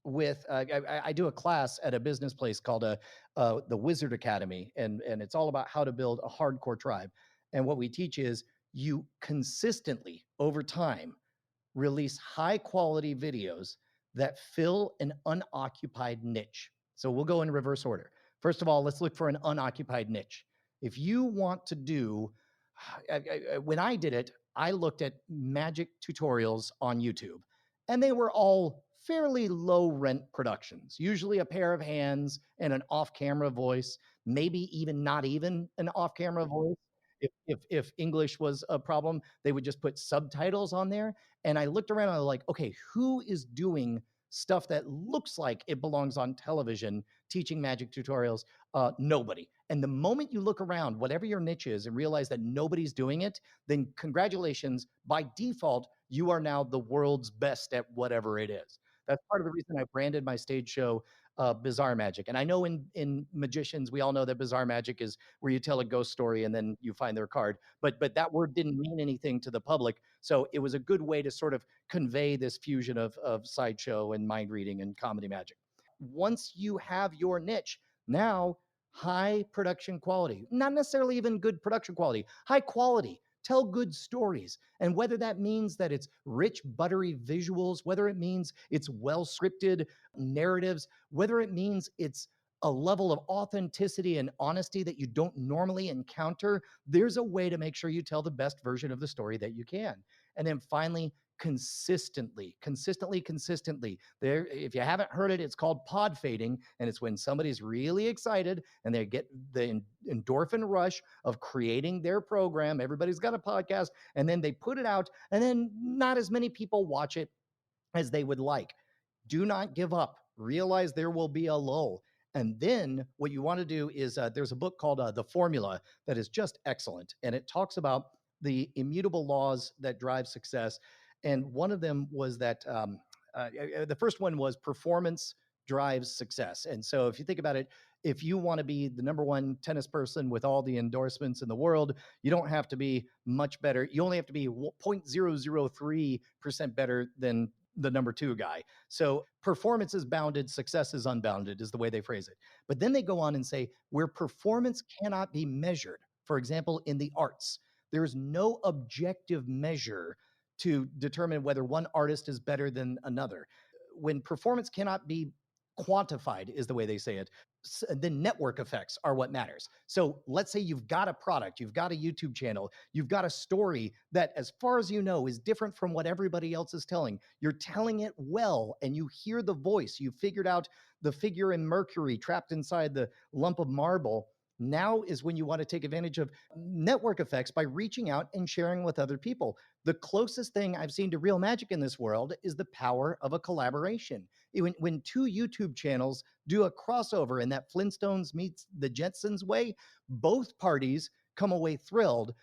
B: with I do a class at a business place called the Wizard Academy, and it's all about how to build a hardcore tribe. And what we teach is you consistently over time release high quality videos that fill an unoccupied niche. So we'll go in reverse order. First of all, let's look for an unoccupied niche. If you want to do, when I did it, I looked at magic tutorials on YouTube, and they were all fairly low rent productions, usually a pair of hands and an off camera voice, maybe even not even an off camera voice. If English was a problem, they would just put subtitles on there. And I looked around and I was like, okay, who is doing stuff that looks like it belongs on television, teaching magic tutorials? Nobody. And the moment you look around, whatever your niche is, and realize that nobody's doing it, then congratulations. By default, you are now the world's best at whatever it is. That's part of the reason I branded my stage show Bizarre Magic. And I know in magicians, we all know that Bizarre Magic is where you tell a ghost story and then you find their card. But that word didn't mean anything to the public, so it was a good way to sort of convey this fusion of sideshow and mind reading and comedy magic. Once you have your niche, now high production quality, not necessarily even good production quality, high quality. Tell good stories. And whether that means that it's rich, buttery visuals, whether it means it's well scripted narratives, whether it means it's a level of authenticity and honesty that you don't normally encounter, there's a way to make sure you tell the best version of the story that you can. And then finally, consistently. There, if you haven't heard it, it's called pod fading, and it's when somebody's really excited and they get the endorphin rush of creating their program. Everybody's got a podcast, and then they put it out, and then not as many people watch it as they would like. Do not give up. Realize there will be a lull. And then what you want to do is there's a book called The Formula that is just excellent. And it talks about the immutable laws that drive success. And one of them was that the first one was performance drives success. And so if you think about it, if you want to be the number one tennis person with all the endorsements in the world, you don't have to be much better. You only have to be 0.003% better than the number two guy. So performance is bounded, success is unbounded, is the way they phrase it. But then they go on and say where performance cannot be measured, for example, in the arts, there is no objective measure to determine whether one artist is better than another. When performance cannot be quantified, is the way they say it, then network effects are what matters. So let's say you've got a product, you've got a YouTube channel, you've got a story that, as far as you know, is different from what everybody else is telling. You're telling it well, and you hear the voice. You figured out the figure in Mercury trapped inside the lump of marble. Now is when you want to take advantage of network effects by reaching out and sharing with other people. The closest thing I've seen to real magic in this world is the power of a collaboration. When two YouTube channels do a crossover in that Flintstones meets the Jetsons way, both parties come away thrilled.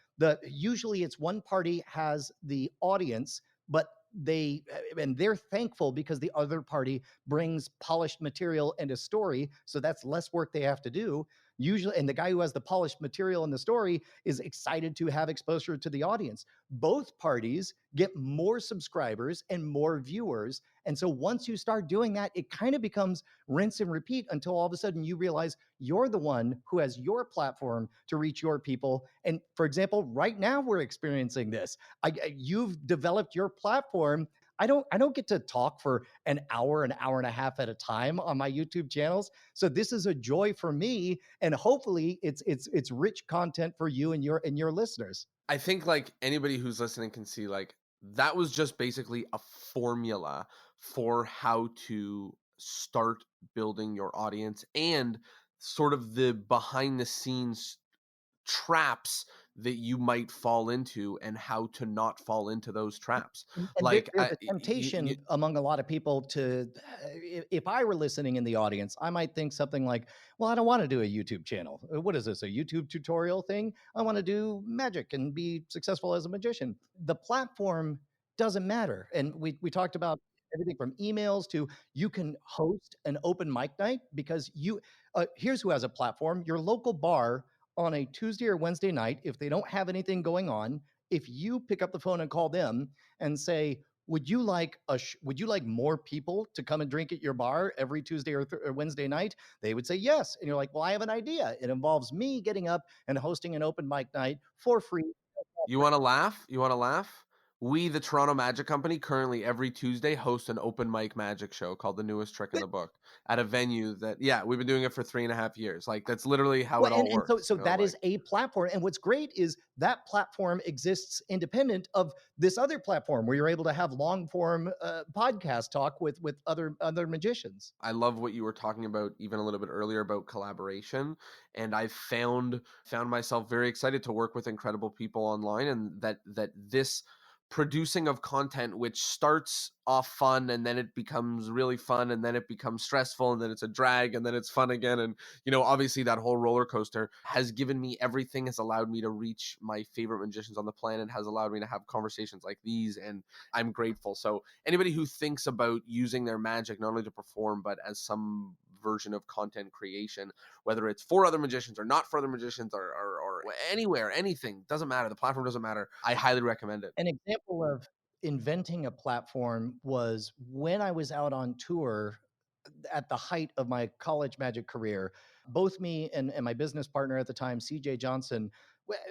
B: Usually it's one party has the audience, but they're thankful because the other party brings polished material and a story, so that's less work they have to do usually. And the guy who has the polished material in the story is excited to have exposure to the audience. Both parties get more subscribers and more viewers. And so once you start doing that, it kind of becomes rinse and repeat until all of a sudden you realize you're the one who has your platform to reach your people. And for example, right now we're experiencing this. You've developed your platform. I don't get to talk for an hour and a half at a time on my YouTube channels. So this is a joy for me, and hopefully it's rich content for you and your listeners.
A: I think like anybody who's listening can see like that was just basically a formula for how to start building your audience and sort of the behind the scenes traps that you might fall into and how to not fall into those traps.
B: And
A: Like
B: there's a temptation among a lot of people to, if I were listening in the audience, I might think something like, well, I don't want to do a YouTube channel. What is this, a YouTube tutorial thing? I want to do magic and be successful as a magician. The platform doesn't matter. And we talked about everything from emails to you can host an open mic night because here's who has a platform: your local bar on a Tuesday or Wednesday night. If they don't have anything going on, if you pick up the phone and call them and say, would you like more people to come and drink at your bar every Tuesday or Wednesday night? They would say yes. And you're like, well, I have an idea. It involves me getting up and hosting an open mic night for free.
A: You want to laugh? You want to laugh? We, the Toronto Magic Company, currently every Tuesday host an open mic magic show called The Newest Trick in the Book at a venue that, yeah, we've been doing it for 3.5 years. Like, that's literally how
B: Well,
A: it all
B: and so
A: works.
B: so that is a platform. And what's great is that platform exists independent of this other platform where you're able to have long form podcast talk with other magicians.
A: I love what you were talking about even a little bit earlier about collaboration. And I found myself very excited to work with incredible people online, and that this producing of content which starts off fun and then it becomes really fun and then it becomes stressful and then it's a drag and then it's fun again, and obviously that whole roller coaster has given me everything, has allowed me to reach my favorite magicians on the planet, has allowed me to have conversations like these, and I'm grateful. So anybody who thinks about using their magic not only to perform but as some version of content creation, whether it's for other magicians or not for other magicians, or anywhere, anything, doesn't matter. The platform doesn't matter. I highly recommend it.
B: An example of inventing a platform was when I was out on tour at the height of my college magic career. Both me and my business partner at the time, CJ Johnson,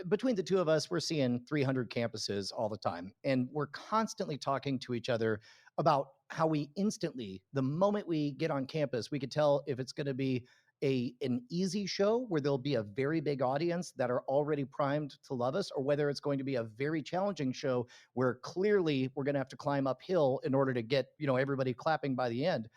B: between the two of us, we're seeing 300 campuses all the time. And we're constantly talking to each other about how we instantly, the moment we get on campus, we could tell if it's going to be an easy show where there'll be a very big audience that are already primed to love us, or whether it's going to be a very challenging show where clearly we're going to have to climb uphill in order to get everybody clapping by the end.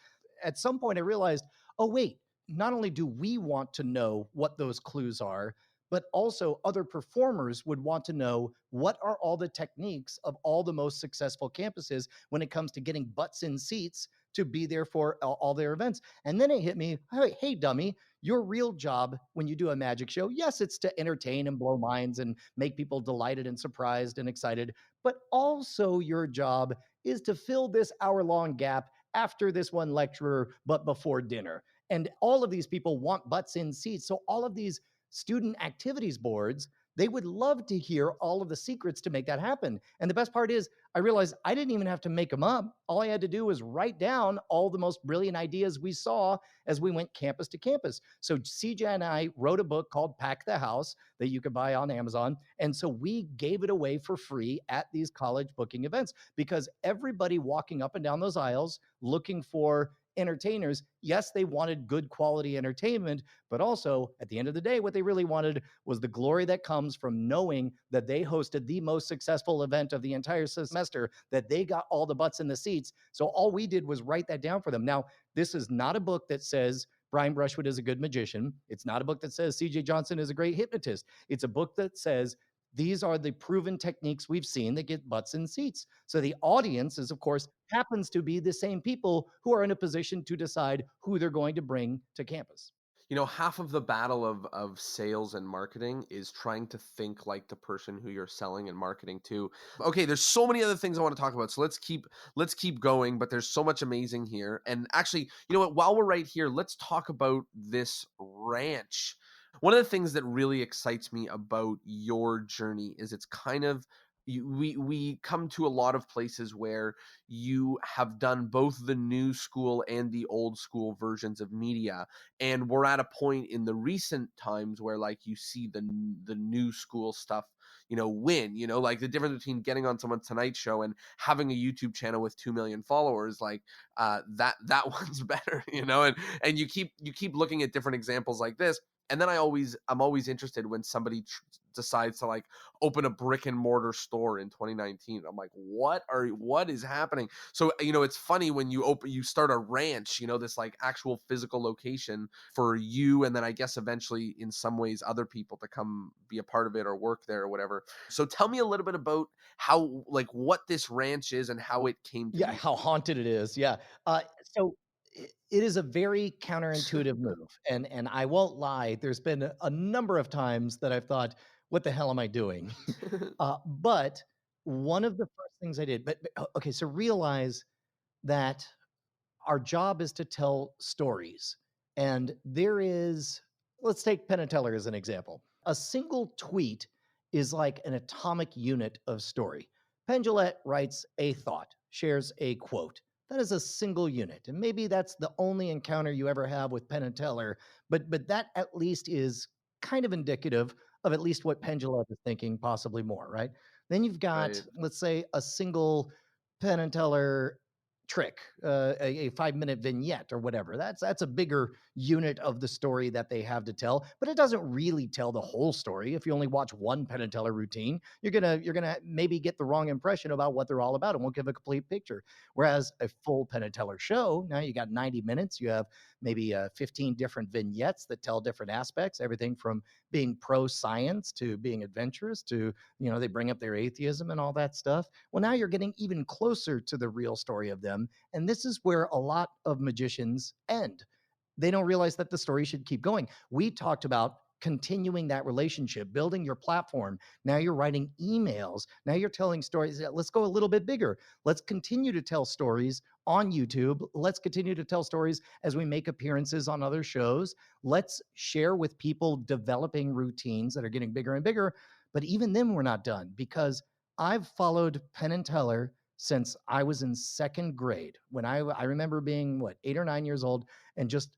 B: At some point I realized, oh wait, not only do we want to know what those clues are, but also other performers would want to know what are all the techniques of all the most successful campuses when it comes to getting butts in seats to be there for all their events. And then it hit me, hey, dummy, your real job when you do a magic show, yes, it's to entertain and blow minds and make people delighted and surprised and excited, but also your job is to fill this hour-long gap after this one lecturer, but before dinner. And all of these people want butts in seats. So all of these student activities boards, they would love to hear all of the secrets to make that happen. And the best part is, I realized I didn't even have to make them up. All I had to do was write down all the most brilliant ideas we saw as we went campus to campus. So CJ and I wrote a book called Pack the House that you could buy on Amazon. And so we gave it away for free at these college booking events because everybody walking up and down those aisles looking for entertainers, yes, they wanted good quality entertainment, but also at the end of the day, what they really wanted was the glory that comes from knowing that they hosted the most successful event of the entire semester, that they got all the butts in the seats. So all we did was write that down for them. Now, this is not a book that says Brian Brushwood is a good magician. It's not a book that says CJ Johnson is a great hypnotist. It's a book that says these are the proven techniques we've seen that get butts in seats. So the audience is, of course, happens to be the same people who are in a position to decide who they're going to bring to campus.
A: Half of the battle of sales and marketing is trying to think like the person who you're selling and marketing to. Okay, there's so many other things I want to talk about, so let's keep going, but there's so much amazing here. And actually, you know what, while we're right here, let's talk about this ranch. One of the things that really excites me about your journey is it's kind of we come to a lot of places where you have done both the new school and the old school versions of media, and we're at a point in the recent times where like you see the new school stuff win, like the difference between getting on someone's Tonight Show and having a YouTube channel with 2 million followers, like that one's better, and you keep looking at different examples like this. And then I'm always interested when somebody decides to like open a brick and mortar store in 2019. I'm like, what is happening? So it's funny when you start a ranch, this like actual physical location for you, and then I guess eventually in some ways other people to come be a part of it or work there or whatever. So tell me a little bit about how, like, what this ranch is and how it came to
B: Yeah,
A: be.
B: how haunted it is. Yeah. So it is a very counterintuitive move, and I won't lie. There's been a number of times that I've thought, "What the hell am I doing?" But one of the first things I did, okay, so realize that our job is to tell stories. And there is, let's take Penn and Teller as an example. A single tweet is like an atomic unit of story. Penn writes a thought, shares a quote. That is a single unit. And maybe that's the only encounter you ever have with Penn and Teller, but that at least is kind of indicative of at least what Penn is thinking, possibly more, right? Then you've got,
A: Right.
B: let's say, a single Penn and Teller trick, a 5 minute vignette or whatever. That's a bigger unit of the story that they have to tell, but it doesn't really tell the whole story. If you only watch one Penn and Teller routine, you're gonna maybe get the wrong impression about what they're all about and won't give a complete picture. Whereas a full Penn and Teller show, now you got 90 minutes, you have maybe 15 different vignettes that tell different aspects, everything from being pro science to being adventurous to, they bring up their atheism and all that stuff. Well, now you're getting even closer to the real story of them. And this is where a lot of magicians end. They don't realize that the story should keep going. We talked about continuing that relationship, building your platform. Now you're writing emails. Now you're telling stories. Let's go a little bit bigger. Let's continue to tell stories on YouTube. Let's continue to tell stories as we make appearances on other shows. Let's share with people developing routines that are getting bigger and bigger. But even then, we're not done, because I've followed Penn and Teller since I was in second grade. When I remember being, what, 8 or 9 years old, and just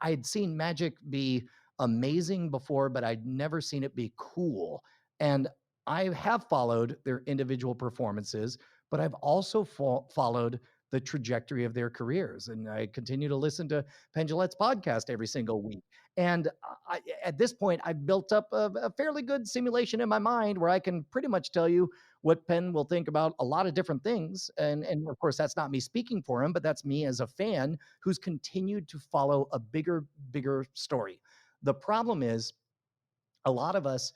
B: I had seen magic be amazing before, but I'd never seen it be cool. And I have followed their individual performances, but I've also followed the trajectory of their careers. And I continue to listen to Pendulette's podcast every single week. And at this point, I've built up a fairly good simulation in my mind where I can pretty much tell you what Penn will think about a lot of different things. And of course, that's not me speaking for him, but that's me as a fan who's continued to follow a bigger story. The problem is, a lot of us,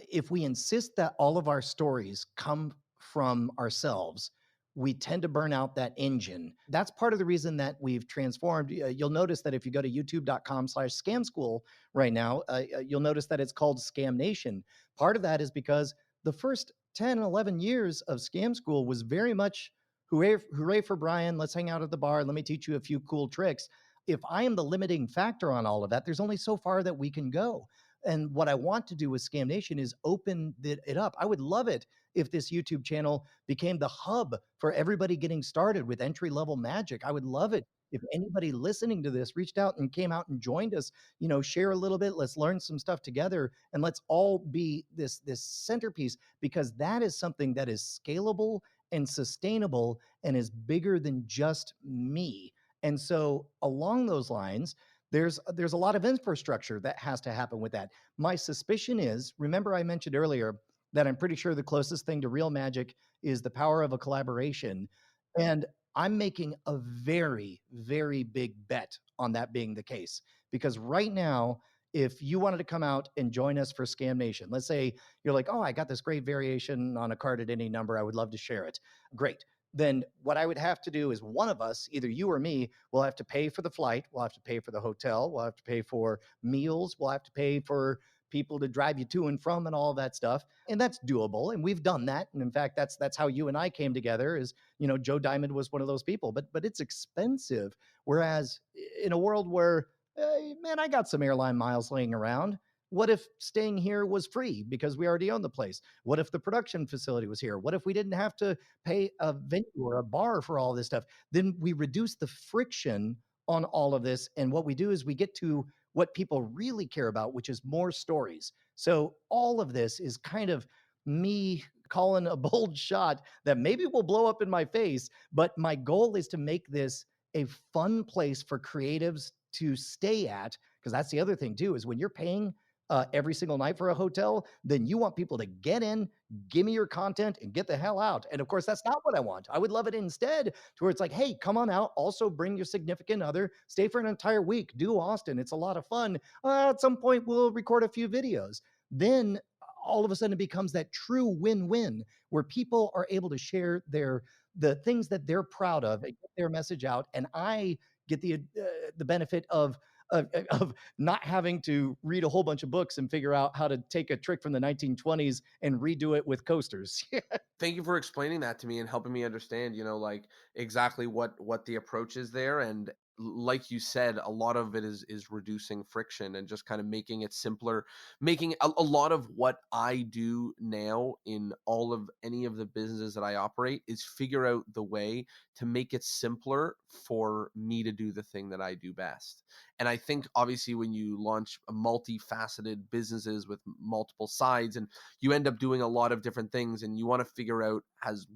B: if we insist that all of our stories come from ourselves, we tend to burn out that engine. That's part of the reason that we've transformed. You'll notice that if you go to youtube.com/scam school right now, you'll notice that it's called Scam Nation. Part of that is because the first 10, 11 years of Scam School was very much hooray, hooray for Brian. Let's hang out at the bar. Let me teach you a few cool tricks. If I am the limiting factor on all of that, there's only so far that we can go. And what I want to do with Scam Nation is open it up. I would love it if this YouTube channel became the hub for everybody getting started with entry level magic. I would love it if anybody listening to this reached out and came out and joined us, share a little bit. Let's learn some stuff together, and let's all be this centerpiece, because that is something that is scalable and sustainable and is bigger than just me. And so along those lines, there's a lot of infrastructure that has to happen with that. My suspicion is, remember I mentioned earlier that I'm pretty sure the closest thing to real magic is the power of a collaboration. And I'm making a very, very big bet on that being the case. Because right now, if you wanted to come out and join us for Scam Nation, let's say you're like, oh, I got this great variation on a card at any number, I would love to share it. Great. Then what I would have to do is, one of us, either you or me, will have to pay for the flight. We'll have to pay for the hotel. We'll have to pay for meals. We'll have to pay for people to drive you to and from and all that stuff. And that's doable. And we've done that. And in fact, that's how you and I came together. Is, Joe Diamond was one of those people, but it's expensive. Whereas in a world where, man, I got some airline miles laying around. What if staying here was free because we already own the place? What if the production facility was here? What if we didn't have to pay a venue or a bar for all this stuff? Then we reduce the friction on all of this. And what we do is we get to what people really care about, which is more stories. So all of this is kind of me calling a bold shot that maybe will blow up in my face. But my goal is to make this a fun place for creatives to stay at. Because that's the other thing too, is when you're paying every single night for a hotel, then you want people to get in, give me your content, and get the hell out. And of course, that's not what I want. I would love it instead to where it's like, hey, come on out. Also bring your significant other, stay for an entire week, do Austin. It's a lot of fun. At some point, we'll record a few videos. Then all of a sudden it becomes that true win-win where people are able to share the things that they're proud of and get their message out. And I get the benefit of not having to read a whole bunch of books and figure out how to take a trick from the 1920s and redo it with coasters.
A: Thank you for explaining that to me and helping me understand, like exactly what the approach is there. And like you said, a lot of it is reducing friction and just kind of making it simpler, making a lot of what I do now in all of any of the businesses that I operate is figure out the way to make it simpler for me to do the thing that I do best. And I think obviously when you launch a multifaceted businesses with multiple sides, and you end up doing a lot of different things, and you want to figure out as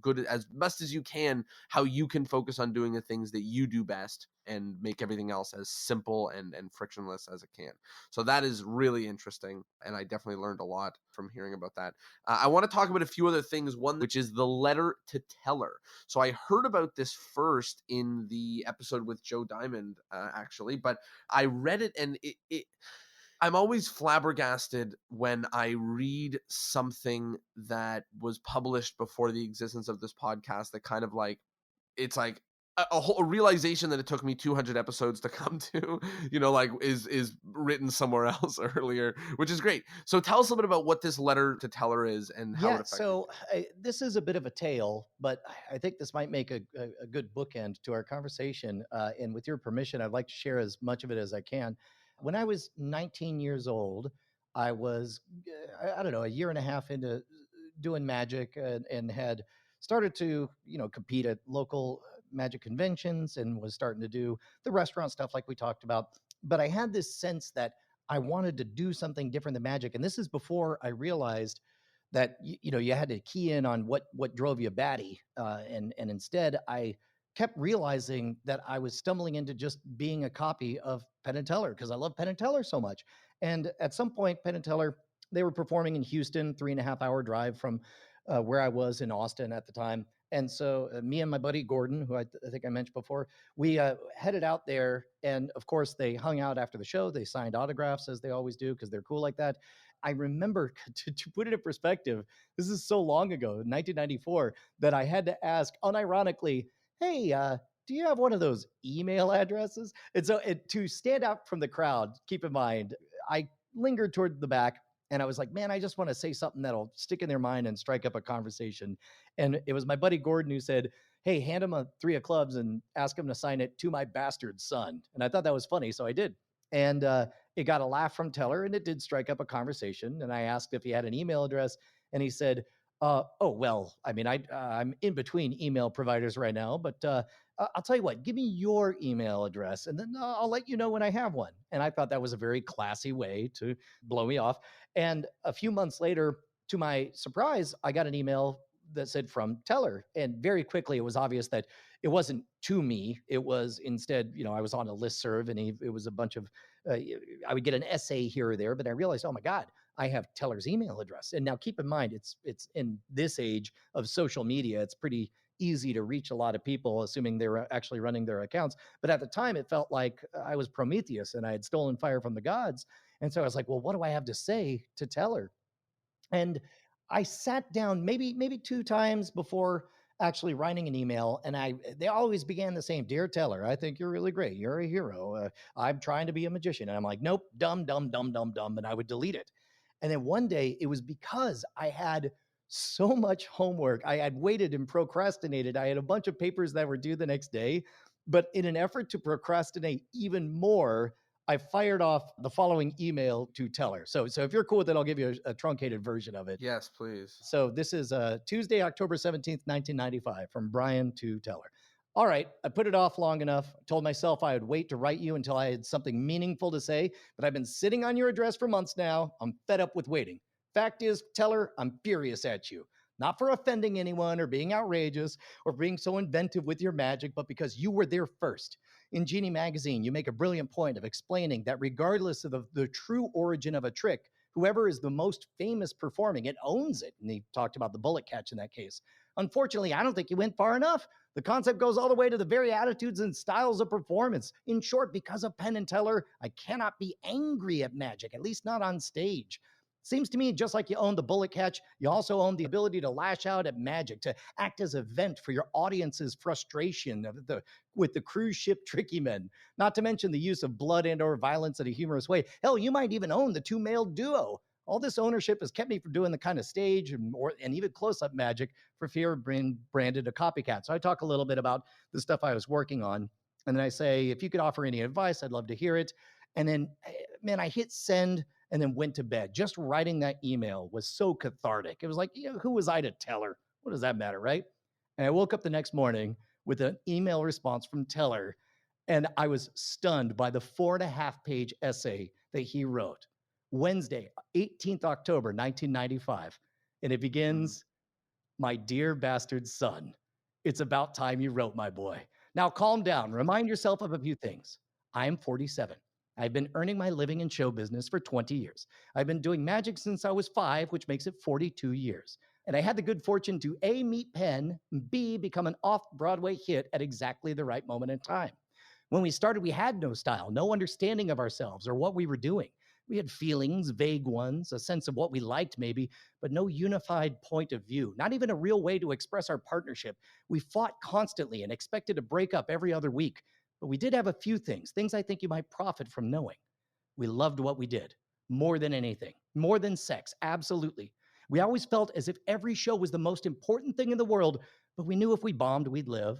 A: best as you can how you can focus on doing the things that you do best. and make everything else as simple and frictionless as it can. So that is really interesting, and I definitely learned a lot from hearing about that. I want to talk about a few other things. One, which is the letter to teller. So I heard about this first in the episode with Joe Diamond, actually, but I read it, and I'm always flabbergasted when I read something that was published before the existence of this podcast that kind of like, it's like a realization that it took me 200 episodes to come to, like is written somewhere else earlier, which is great. So tell us a little bit about what this letter to teller is and how it
B: Yeah,
A: affected
B: so this is a bit of a tale, but I think this might make a good bookend to our conversation. And with your permission, I'd like to share as much of it as I can. When I was 19 years old, I was, I don't know, a year and a half into doing magic, and had started to, compete at local magic conventions and was starting to do the restaurant stuff like we talked about. But I had this sense that I wanted to do something different than magic. And this is before I realized that you had to key in on what drove you batty, and instead I kept realizing that I was stumbling into just being a copy of Penn and Teller because I love Penn and Teller so much. And at some point, Penn and Teller, they were performing in Houston, 3.5 hour drive from where I was in Austin at the time. And so me and my buddy Gordon, who I think I mentioned before, we headed out there. And of course, they hung out after the show. They signed autographs as they always do because they're cool like that. I remember to put it in perspective, this is so long ago, 1994, that I had to ask unironically, hey, do you have one of those email addresses? And so to stand out from the crowd, keep in mind, I lingered toward the back and I was like, man, I just want to say something that'll stick in their mind and strike up a conversation. And it was my buddy Gordon who said, hey, hand him a 3 of clubs and ask him to sign it to my bastard son. And I thought that was funny. So I did. And it got a laugh from Teller and it did strike up a conversation. And I asked if he had an email address and he said, oh, well, I mean, I'm in between email providers right now, but I'll tell you what, give me your email address and then I'll let you know when I have one. And I thought that was a very classy way to blow me off. And a few months later, to my surprise, I got an email that said from Teller. And very quickly, it was obvious that it wasn't to me. It was instead, I was on a list serve and it was a bunch of, I would get an essay here or there, but I realized, oh my God, I have Teller's email address. And now keep in mind, it's in this age of social media, it's pretty easy to reach a lot of people, assuming they're actually running their accounts. But at the time, it felt like I was Prometheus and I had stolen fire from the gods. And so I was like, well, what do I have to say to Teller? And I sat down maybe 2 times before actually writing an email, and they always began the same: "Dear Teller, I think you're really great. You're a hero. I'm trying to be a magician." And I'm like, "Nope, dumb, dumb, dumb, dumb, dumb," and I would delete it. And then one day, it was because I had so much homework. I had waited and procrastinated. I had a bunch of papers that were due the next day, but in an effort to procrastinate even more, I fired off the following email to Teller. So if you're cool with it, I'll give you a truncated version of it.
A: Yes, please.
B: So this is Tuesday, October 17th, 1995, from Brian to Teller. All right, I put it off long enough. Told myself I would wait to write you until I had something meaningful to say, but I've been sitting on your address for months now. I'm fed up with waiting. Fact is, Teller, I'm furious at you. Not for offending anyone or being outrageous or being so inventive with your magic, but because you were there first. In Genie Magazine, you make a brilliant point of explaining that regardless of the true origin of a trick, whoever is the most famous performing it owns it. And he talked about the bullet catch in that case. Unfortunately, I don't think you went far enough. The concept goes all the way to the very attitudes and styles of performance. In short, because of Penn and Teller, I cannot be angry at magic, at least not on stage. Seems to me just like you own the bullet catch, you also own the ability to lash out at magic, to act as a vent for your audience's frustration with the cruise ship tricky men. Not to mention the use of blood and or violence in a humorous way. Hell, you might even own the two-male duo. All this ownership has kept me from doing the kind of stage and even close-up magic for fear of being branded a copycat. So I talk a little bit about the stuff I was working on. And then I say, if you could offer any advice, I'd love to hear it. And then, man, I hit send and then went to bed. Just writing that email was so cathartic. It was like, who was I to tell her? What does that matter, right? And I woke up the next morning with an email response from Teller, and I was stunned by the 4.5 page essay that he wrote. Wednesday, 18th October, 1995. And it begins, my dear bastard son, it's about time you wrote, my boy. Now, calm down. Remind yourself of a few things. I'm 47. I've been earning my living in show business for 20 years. I've been doing magic since I was 5, which makes it 42 years. And I had the good fortune to A, meet Penn, B, become an off Broadway hit at exactly the right moment in time. When we started, we had no style, no understanding of ourselves or what we were doing. We had feelings, vague ones, a sense of what we liked maybe, but no unified point of view, not even a real way to express our partnership. We fought constantly and expected to break up every other week. But we did have a few things I think you might profit from knowing. We loved what we did more than anything, more than sex, absolutely. We always felt as if every show was the most important thing in the world, but we knew if we bombed, we'd live.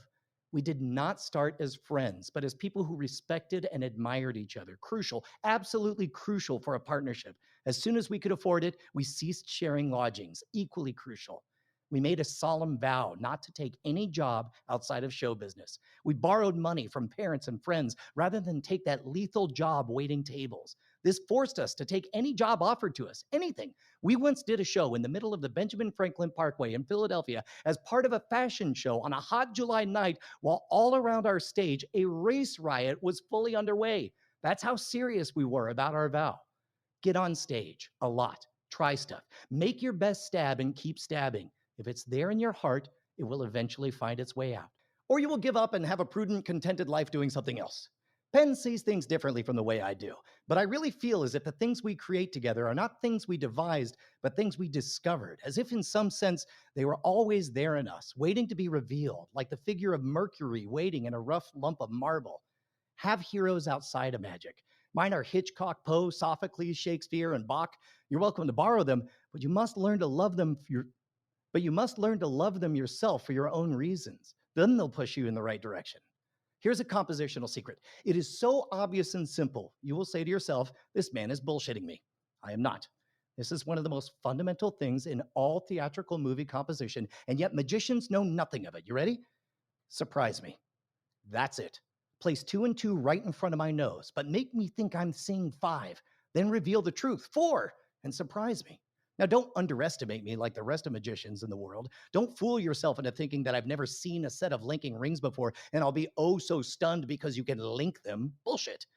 B: We did not start as friends, but as people who respected and admired each other. Crucial, absolutely crucial for a partnership. As soon as we could afford it, we ceased sharing lodgings, equally crucial. We made a solemn vow not to take any job outside of show business. We borrowed money from parents and friends rather than take that lethal job waiting tables. This forced us to take any job offered to us, anything. We once did a show in the middle of the Benjamin Franklin Parkway in Philadelphia as part of a fashion show on a hot July night while all around our stage, a race riot was fully underway. That's how serious we were about our vow. Get on stage a lot, try stuff, make your best stab and keep stabbing. If it's there in your heart, it will eventually find its way out. Or you will give up and have a prudent, contented life doing something else. Penn sees things differently from the way I do, but I really feel as if the things we create together are not things we devised, but things we discovered, as if in some sense they were always there in us, waiting to be revealed, like the figure of Mercury waiting in a rough lump of marble. Have heroes outside of magic. Mine are Hitchcock, Poe, Sophocles, Shakespeare, and Bach. You're welcome to borrow them, but you must learn to love them yourself for your own reasons. Then they'll push you in the right direction. Here's a compositional secret. It is so obvious and simple. You will say to yourself, this man is bullshitting me. I am not. This is one of the most fundamental things in all theatrical movie composition, and yet magicians know nothing of it. You ready? Surprise me. That's it. Place 2 and 2 right in front of my nose, but make me think I'm seeing 5. Then reveal the truth, 4, and surprise me. Now, don't underestimate me like the rest of magicians in the world. Don't fool yourself into thinking that I've never seen a set of linking rings before and I'll be oh so stunned because you can link them. Bullshit.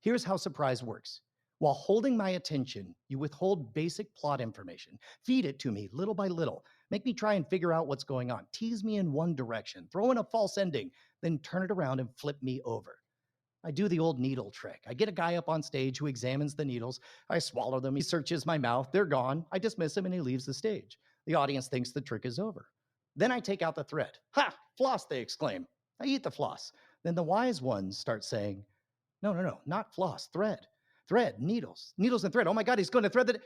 B: Here's how surprise works. While holding my attention, you withhold basic plot information. Feed it to me little by little. Make me try and figure out what's going on. Tease me in one direction. Throw in a false ending. Then turn it around and flip me over. I do the old needle trick. I get a guy up on stage who examines the needles. I swallow them. He searches my mouth. They're gone. I dismiss him and he leaves the stage. The audience thinks the trick is over. Then I take out the thread. Ha! Floss, they exclaim. I eat the floss. Then the wise ones start saying, no, no, no, not floss, thread. Thread, needles, needles and thread. Oh my God, he's going to thread it.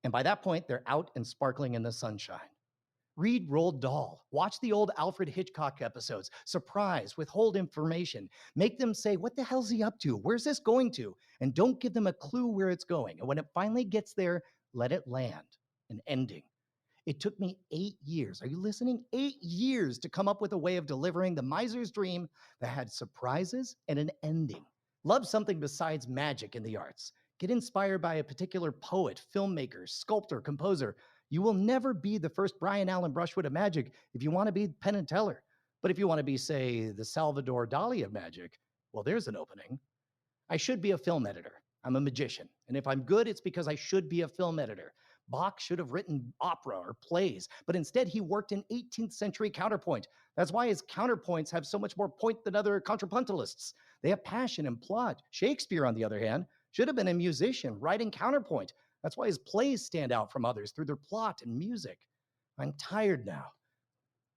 B: And by that point, they're out and sparkling in the sunshine. Read Roald Dahl. Watch the old Alfred Hitchcock episodes. Surprise, withhold information. Make them say, what the hell's he up to? Where's this going to? And don't give them a clue where it's going. And when it finally gets there, let it land. An ending. It took me 8 years. Are you listening? 8 years to come up with a way of delivering the miser's dream that had surprises and an ending. Love something besides magic in the arts. Get inspired by a particular poet, filmmaker, sculptor, composer. You will never be the first Brian Allen Brushwood of magic if you want to be Penn and Teller. But if you want to be, say, the Salvador Dali of magic, well, there's an opening. I should be a film editor. I'm a magician. And if I'm good, it's because I should be a film editor. Bach should have written opera or plays, but instead he worked in 18th century counterpoint. That's why his counterpoints have so much more point than other contrapuntalists. They have passion and plot. Shakespeare, on the other hand, should have been a musician writing counterpoint. That's why his plays stand out from others through their plot and music. I'm tired now.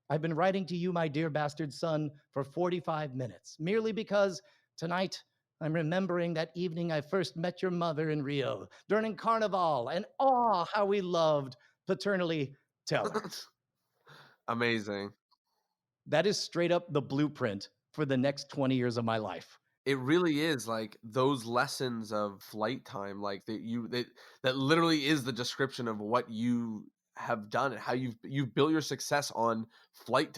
B: I've been writing to you, my dear bastard son, for 45 minutes, merely because tonight I'm remembering that evening I first met your mother in Rio during Carnival, and how we loved paternally Teller.
A: Amazing.
B: That is straight up the blueprint for the next 20 years of my life.
A: It really is like those lessons of flight time, like that literally is the description of what you have done and how you've built your success on flight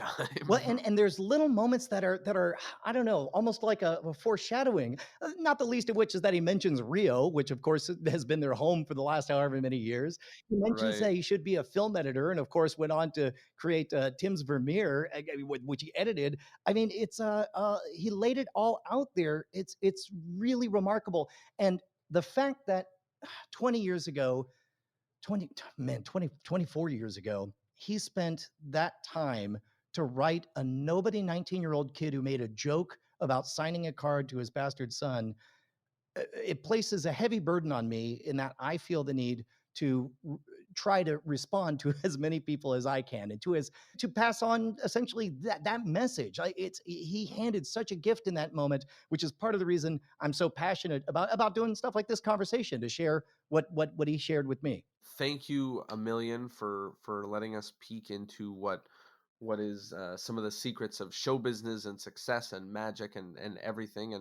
B: Well,
A: time.
B: and there's little moments that are I don't know, almost like a foreshadowing. Not the least of which is that he mentions Rio, which of course has been their home for the last however many years. He mentions
A: Right.
B: that he should be a film editor, and of course went on to create Tim's Vermeer, which he edited. I mean, he laid it all out there. It's really remarkable, and the fact that 20 years ago 20 man 20 24 years ago he spent that time to write a nobody 19-year-old kid who made a joke about signing a card to his bastard son. It places a heavy burden on me in that I feel the need to try to respond to as many people as I can, and to pass on essentially that message. It's he handed such a gift in that moment, which is part of the reason I'm so passionate about doing stuff like this conversation, to share what he shared with me.
A: Thank you a million for letting us peek into what is some of the secrets of show business and success and magic and everything,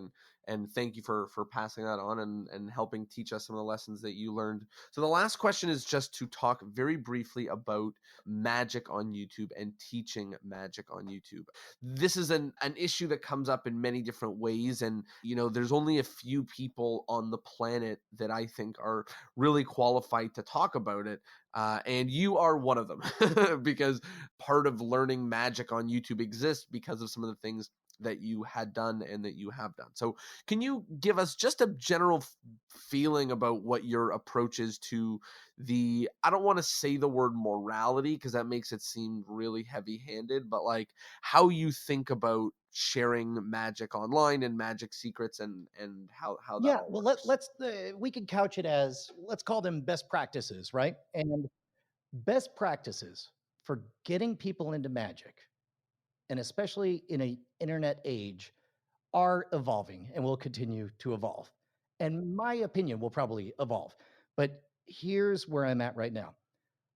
A: and thank you for passing that on and helping teach us some of the lessons that you learned. So the last question is just to talk very briefly about magic on YouTube and teaching magic on YouTube. This is an issue that comes up in many different ways, and there's only a few people on the planet that I think are really qualified to talk about it. And you are one of them because part of learning magic on YouTube exists because of some of the things that you had done and that you have done. So, can you give us just a general feeling about what your approach is to I don't want to say the word morality because that makes it seem really heavy handed, but like how you think about sharing magic online and magic secrets and how that
B: Yeah,
A: all
B: well,
A: works?
B: we could couch it as, let's call them best practices, right? And best practices for getting people into magic, and especially in a internet age, are evolving and will continue to evolve. And my opinion will probably evolve. But here's where I'm at right now.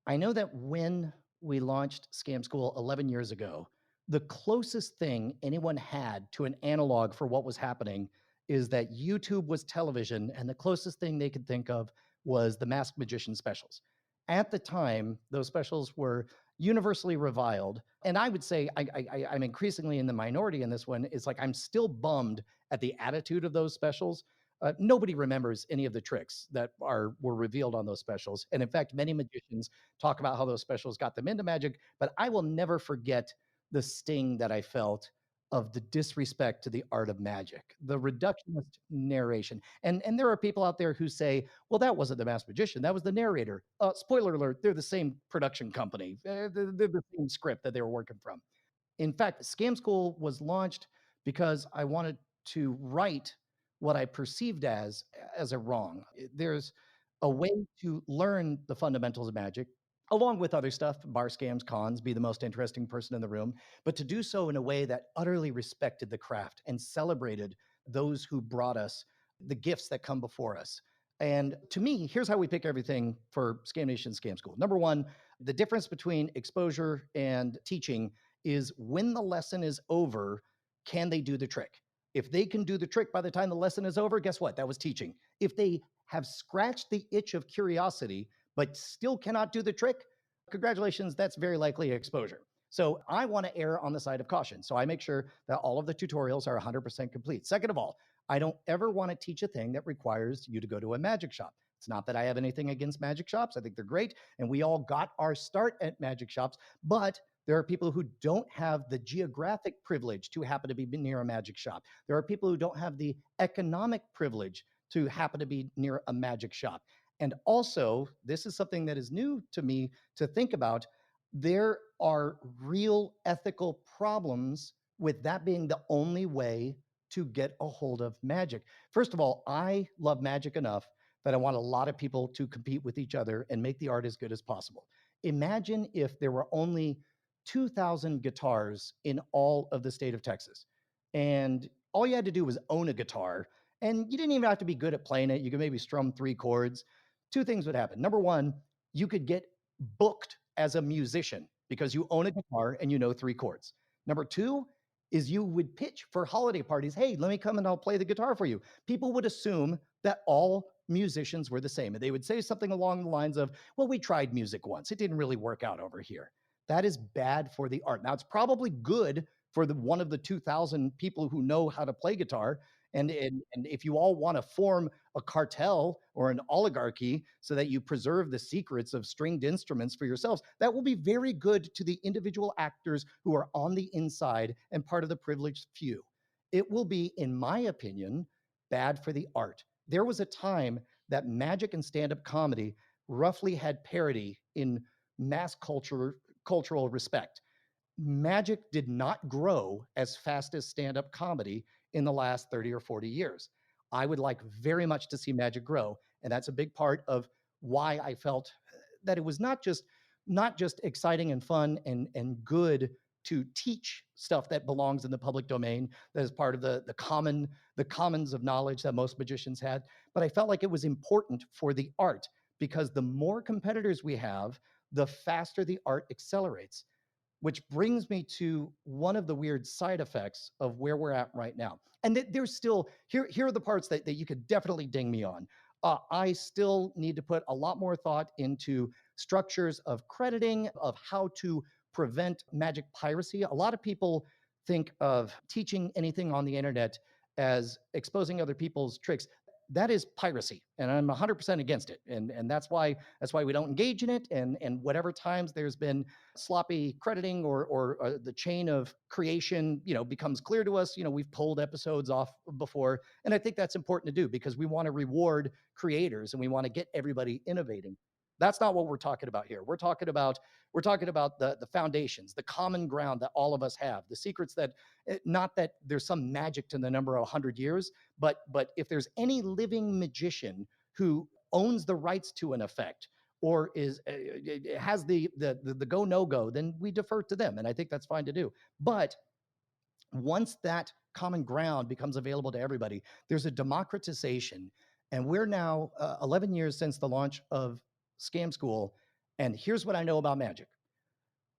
B: I know that when we launched Scam School 11 years ago, the closest thing anyone had to an analog for what was happening is that YouTube was television, and the closest thing they could think of was the Masked Magician specials. At the time, those specials were universally reviled, and I would say I'm increasingly in the minority in this one. It's like I'm still bummed at the attitude of those specials. Nobody remembers any of the tricks that were revealed on those specials, and in fact, many magicians talk about how those specials got them into magic, but I will never forget the sting that I felt of the disrespect to the art of magic, the reductionist narration. And there are people out there who say, well, that wasn't the masked magician, that was the narrator. Spoiler alert, they're the same production company. They're the same script that they were working from. In fact, Scam School was launched because I wanted to right what I perceived as a wrong. There's a way to learn the fundamentals of magic, along with other stuff, bar scams, cons, be the most interesting person in the room, but to do so in a way that utterly respected the craft and celebrated those who brought us the gifts that come before us. And to me, here's how we pick everything for Scam Nation Scam School. Number one, the difference between exposure and teaching is when the lesson is over, can they do the trick? If they can do the trick by the time the lesson is over, guess what? That was teaching. If they have scratched the itch of curiosity, but still cannot do the trick, congratulations, that's very likely exposure. So I want to err on the side of caution. So I make sure that all of the tutorials are 100% complete. Second of all, I don't ever want to teach a thing that requires you to go to a magic shop. It's not that I have anything against magic shops. I think they're great. And we all got our start at magic shops. But there are people who don't have the geographic privilege to happen to be near a magic shop. There are people who don't have the economic privilege to happen to be near a magic shop. And also, this is something that is new to me to think about. There are real ethical problems with that being the only way to get a hold of magic. First of all, I love magic enough that I want a lot of people to compete with each other and make the art as good as possible. Imagine if there were only 2,000 guitars in all of the state of Texas, and all you had to do was own a guitar, and you didn't even have to be good at playing it. You could maybe strum three chords. Two things would happen. Number one, you could get booked as a musician because you own a guitar and you know three chords. Number two is you would pitch for holiday parties. Hey, let me come and I'll play the guitar for you. People would assume that all musicians were the same. And they would say something along the lines of, well, we tried music once. It didn't really work out over here. That is bad for the art. Now, it's probably good for the one of the 2,000 people who know how to play guitar. And if you all want to form a cartel or an oligarchy so that you preserve the secrets of stringed instruments for yourselves, that will be very good to the individual actors who are on the inside and part of the privileged few. It will be, in my opinion, bad for the art. There was a time that magic and stand-up comedy roughly had parity in mass cultural respect. Magic did not grow as fast as stand-up comedy in the last 30 or 40 years. I would like very much to see magic grow, and that's a big part of why I felt that it was not just exciting and fun and good to teach stuff that belongs in the public domain, that is part of the commons of knowledge that most magicians had, but I felt like it was important for the art, because the more competitors we have, the faster the art accelerates. Which brings me to one of the weird side effects of where we're at right now. And there's still, here are the parts that you could definitely ding me on. I still need to put a lot more thought into structures of crediting, of how to prevent magic piracy. A lot of people think of teaching anything on the internet as exposing other people's tricks. That is piracy, and I'm 100% against it. And that's why we don't engage in it. And whatever times there's been sloppy crediting or the chain of creation, becomes clear to us. We've pulled episodes off before, and I think that's important to do because we want to reward creators and we want to get everybody innovating. That's not what we're talking about here. We're talking about the foundations, the common ground that all of us have, the secrets that, not that there's some magic to the number of 100 years, but if there's any living magician who owns the rights to an effect or has the go no go, then we defer to them, and I think that's fine to do. But once that common ground becomes available to everybody, there's a democratization, and we're now 11 years since the launch of Scam School, and here's what I know about magic.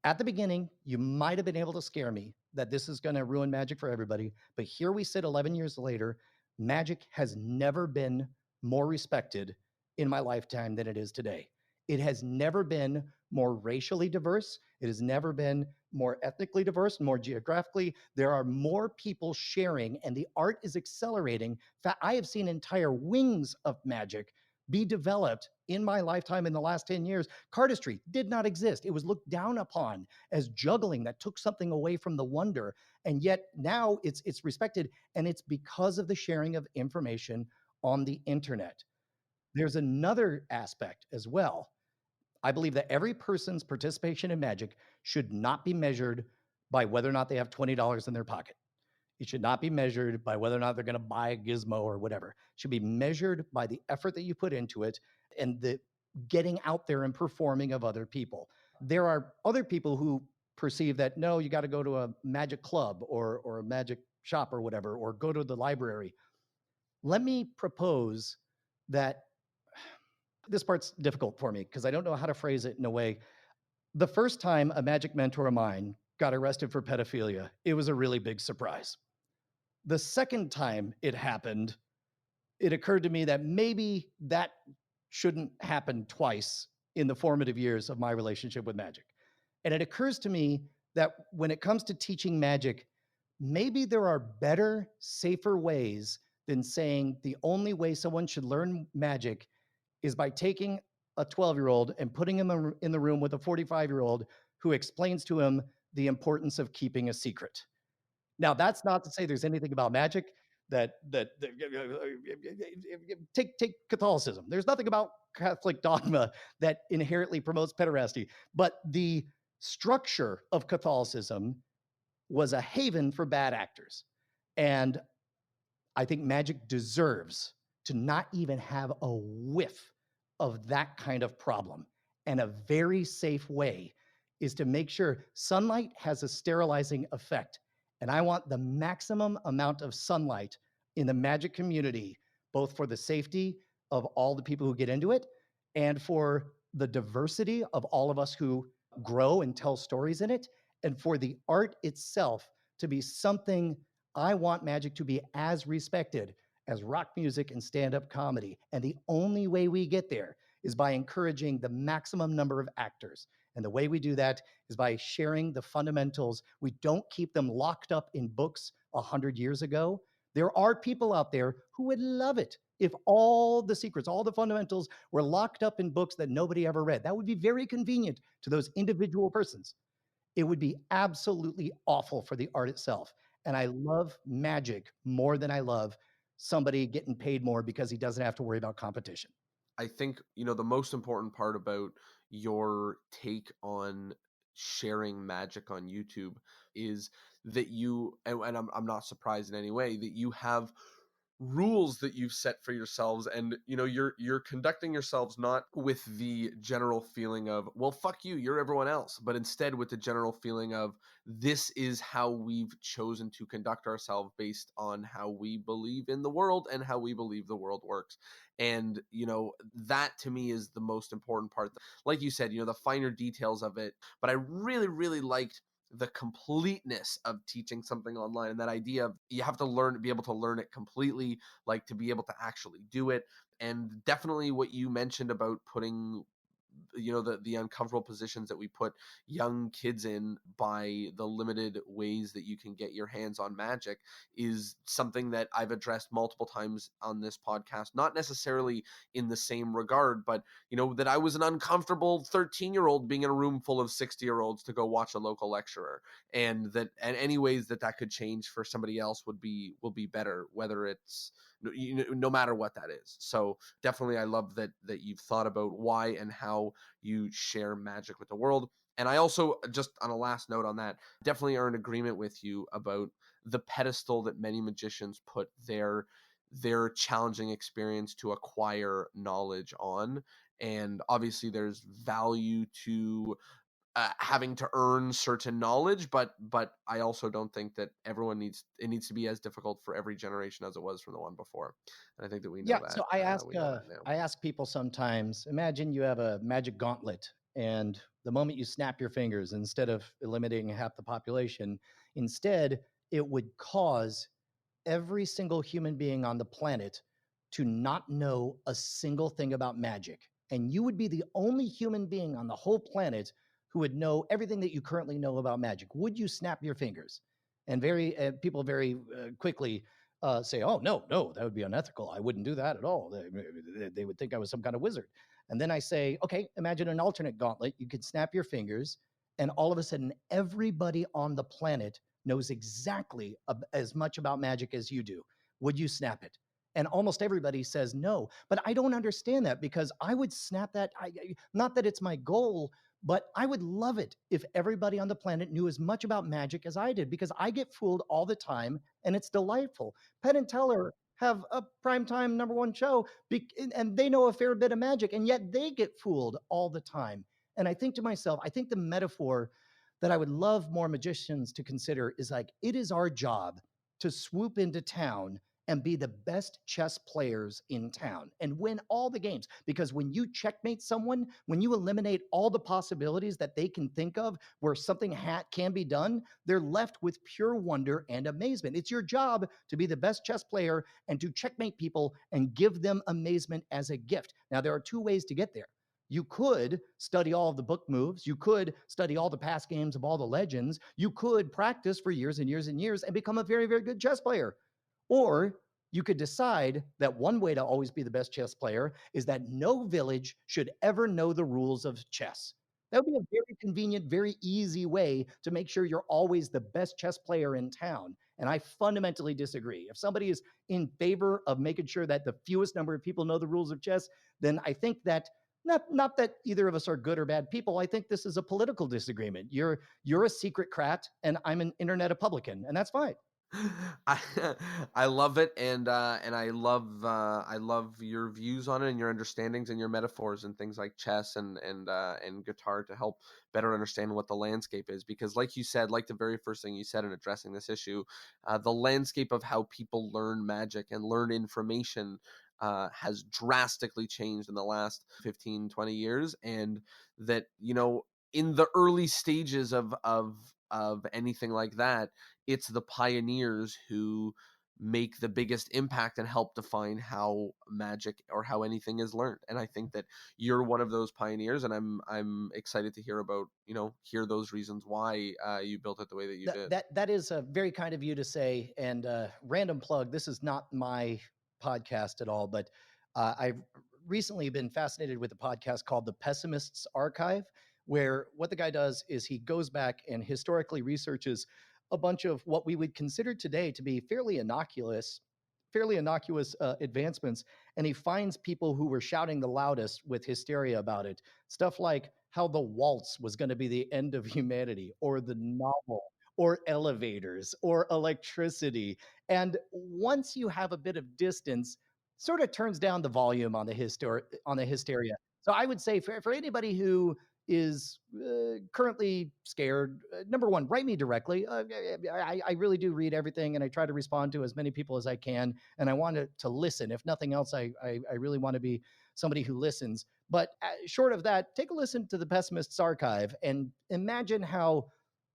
B: At the beginning, you might have been able to scare me that this is going to ruin magic for everybody. But here we sit 11 years later. Magic has never been more respected in my lifetime than it is today. It has never been more racially diverse. It has never been more ethnically diverse, more geographically. There are more people sharing, and the art is accelerating. In fact, I have seen entire wings of magic be developed in my lifetime in the last 10 years. Cardistry did not exist. It was looked down upon as juggling that took something away from the wonder. And yet now it's respected, and it's because of the sharing of information on the internet. There's another aspect as well. I believe that every person's participation in magic should not be measured by whether or not they have $20 in their pocket. It should not be measured by whether or not they're going to buy a gizmo or whatever. It should be measured by the effort that you put into it and the getting out there and performing of other people. There are other people who perceive that, no, you got to go to a magic club or a magic shop or whatever, or go to the library. Let me propose that this part's difficult for me because I don't know how to phrase it in a way. The first time a magic mentor of mine got arrested for pedophilia, it was a really big surprise. The second time it happened, it occurred to me that maybe that shouldn't happen twice in the formative years of my relationship with magic. And it occurs to me that when it comes to teaching magic, maybe there are better, safer ways than saying the only way someone should learn magic is by taking a 12-year-old and putting him in the room with a 45-year-old who explains to him the importance of keeping a secret. Now, that's not to say there's anything about magic that take Catholicism. There's nothing about Catholic dogma that inherently promotes pederasty, but the structure of Catholicism was a haven for bad actors. And I think magic deserves to not even have a whiff of that kind of problem. And a very safe way is to make sure sunlight has a sterilizing effect. And I want the maximum amount of sunlight in the magic community, both for the safety of all the people who get into it and for the diversity of all of us who grow and tell stories in it, and for the art itself to be something. I want magic to be as respected as rock music and stand up comedy. And the only way we get there is by encouraging the maximum number of actors. And the way we do that is by sharing the fundamentals. We don't keep them locked up in books 100 years ago. There are people out there who would love it if all the secrets, all the fundamentals were locked up in books that nobody ever read. That would be very convenient to those individual persons. It would be absolutely awful for the art itself. And I love magic more than I love somebody getting paid more because he doesn't have to worry about competition.
A: I think, the most important part about your take on sharing magic on YouTube is that and I'm not surprised in any way that you have rules that you've set for yourselves, and you're conducting yourselves not with the general feeling of, well, fuck you, you're everyone else, but instead with the general feeling of, this is how we've chosen to conduct ourselves based on how we believe in the world and how we believe the world works. And that to me is the most important part. Like you said, the finer details of it, but I really, really liked the completeness of teaching something online, and that idea of, you have to be able to learn it completely, like to be able to actually do it. And definitely what you mentioned about putting, the uncomfortable positions that we put young kids in by the limited ways that you can get your hands on magic, is something that I've addressed multiple times on this podcast, not necessarily in the same regard, but that I was an uncomfortable 13-year-old being in a room full of 60-year-olds to go watch a local lecturer, and any ways that could change for somebody else will be better, whether it's no matter what that is. So definitely I love that you've thought about why and how you share magic with the world. And I also, just on a last note on that, definitely are in agreement with you about the pedestal that many magicians put their challenging experience to acquire knowledge on. And obviously there's value to having to earn certain knowledge, but I also don't think that it needs to be as difficult for every generation as it was from the one before. And I think that
B: Yeah, so
A: we know that now.
B: I ask people sometimes, imagine you have a magic gauntlet, and the moment you snap your fingers, instead of eliminating half the population, instead it would cause every single human being on the planet to not know a single thing about magic. And you would be the only human being on the whole planet who would know everything that you currently know about magic. Would you snap your fingers? And people very quickly say, "Oh, no, no, that would be unethical. I wouldn't do that at all. They would think I was some kind of wizard." And then I say, "Okay, imagine an alternate gauntlet. You could snap your fingers, and all of a sudden, everybody on the planet knows exactly as much about magic as you do. Would you snap it?" And almost everybody says no. But I don't understand that, because I would snap that. Not that it's my goal, but I would love it if everybody on the planet knew as much about magic as I did, because I get fooled all the time and it's delightful. Penn and Teller have a primetime #1 show, and they know a fair bit of magic, and yet they get fooled all the time. And I think to myself, I think the metaphor that I would love more magicians to consider is like, it is our job to swoop into town and be the best chess players in town and win all the games. Because when you checkmate someone, when you eliminate all the possibilities that they can think of where something can be done, they're left with pure wonder and amazement. It's your job to be the best chess player and to checkmate people and give them amazement as a gift. Now, there are two ways to get there. You could study all of the book moves. You could study all the past games of all the legends. You could practice for years and years and years and become a very, very good chess player. Or you could decide that one way to always be the best chess player is that no village should ever know the rules of chess. That would be a very convenient, very easy way to make sure you're always the best chess player in town. And I fundamentally disagree. If somebody is in favor of making sure that the fewest number of people know the rules of chess, then I think that not that either of us are good or bad people. I think this is a political disagreement. You're a secret crat and I'm an internet Republican, and that's fine.
A: I I love it, and I love your views on it and your understandings and your metaphors and things like chess and guitar to help better understand what the landscape is, because like you said, like the very first thing you said in addressing this issue, the landscape of how people learn magic and learn information has drastically changed in the last 15-20 years. And that in the early stages of anything like that, it's the pioneers who make the biggest impact and help define how magic or how anything is learned. And I think that you're one of those pioneers, and I'm excited to hear about, hear those reasons why you built it the way that you did.
B: That is very kind of you to say. And random plug. This is not my podcast at all, but I've recently been fascinated with a podcast called The Pessimist's Archive, where what the guy does is he goes back and historically researches a bunch of what we would consider today to be fairly innocuous advancements, and he finds people who were shouting the loudest with hysteria about it. Stuff like how the waltz was going to be the end of humanity, or the novel, or elevators, or electricity. And once you have a bit of distance, sort of turns down the volume on the hysteria. So I would say for anybody who is currently scared, number one, write me directly. I really do read everything, and I try to respond to as many people as I can. And I want to listen. If nothing else, I really want to be somebody who listens. But short of that, take a listen to the Pessimist's Archive and imagine how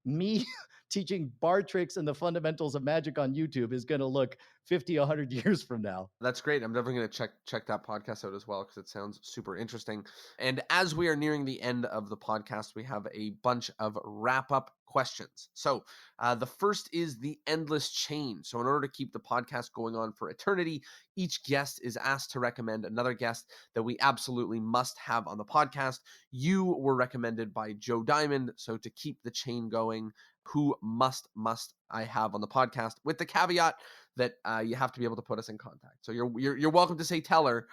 B: me teaching bar tricks and the fundamentals of magic on YouTube is going to look 50, 100 years from now.
A: That's great. I'm definitely going to check that podcast out as well, because it sounds super interesting. And as we are nearing the end of the podcast, we have a bunch of wrap up questions. So the first is the endless chain. So in order to keep the podcast going on for eternity, each guest is asked to recommend another guest that we absolutely must have on the podcast. You were recommended by Joe Diamond. So to keep the chain going, who must I have on the podcast, with the caveat that you have to be able to put us in contact. So you're welcome to say Teller.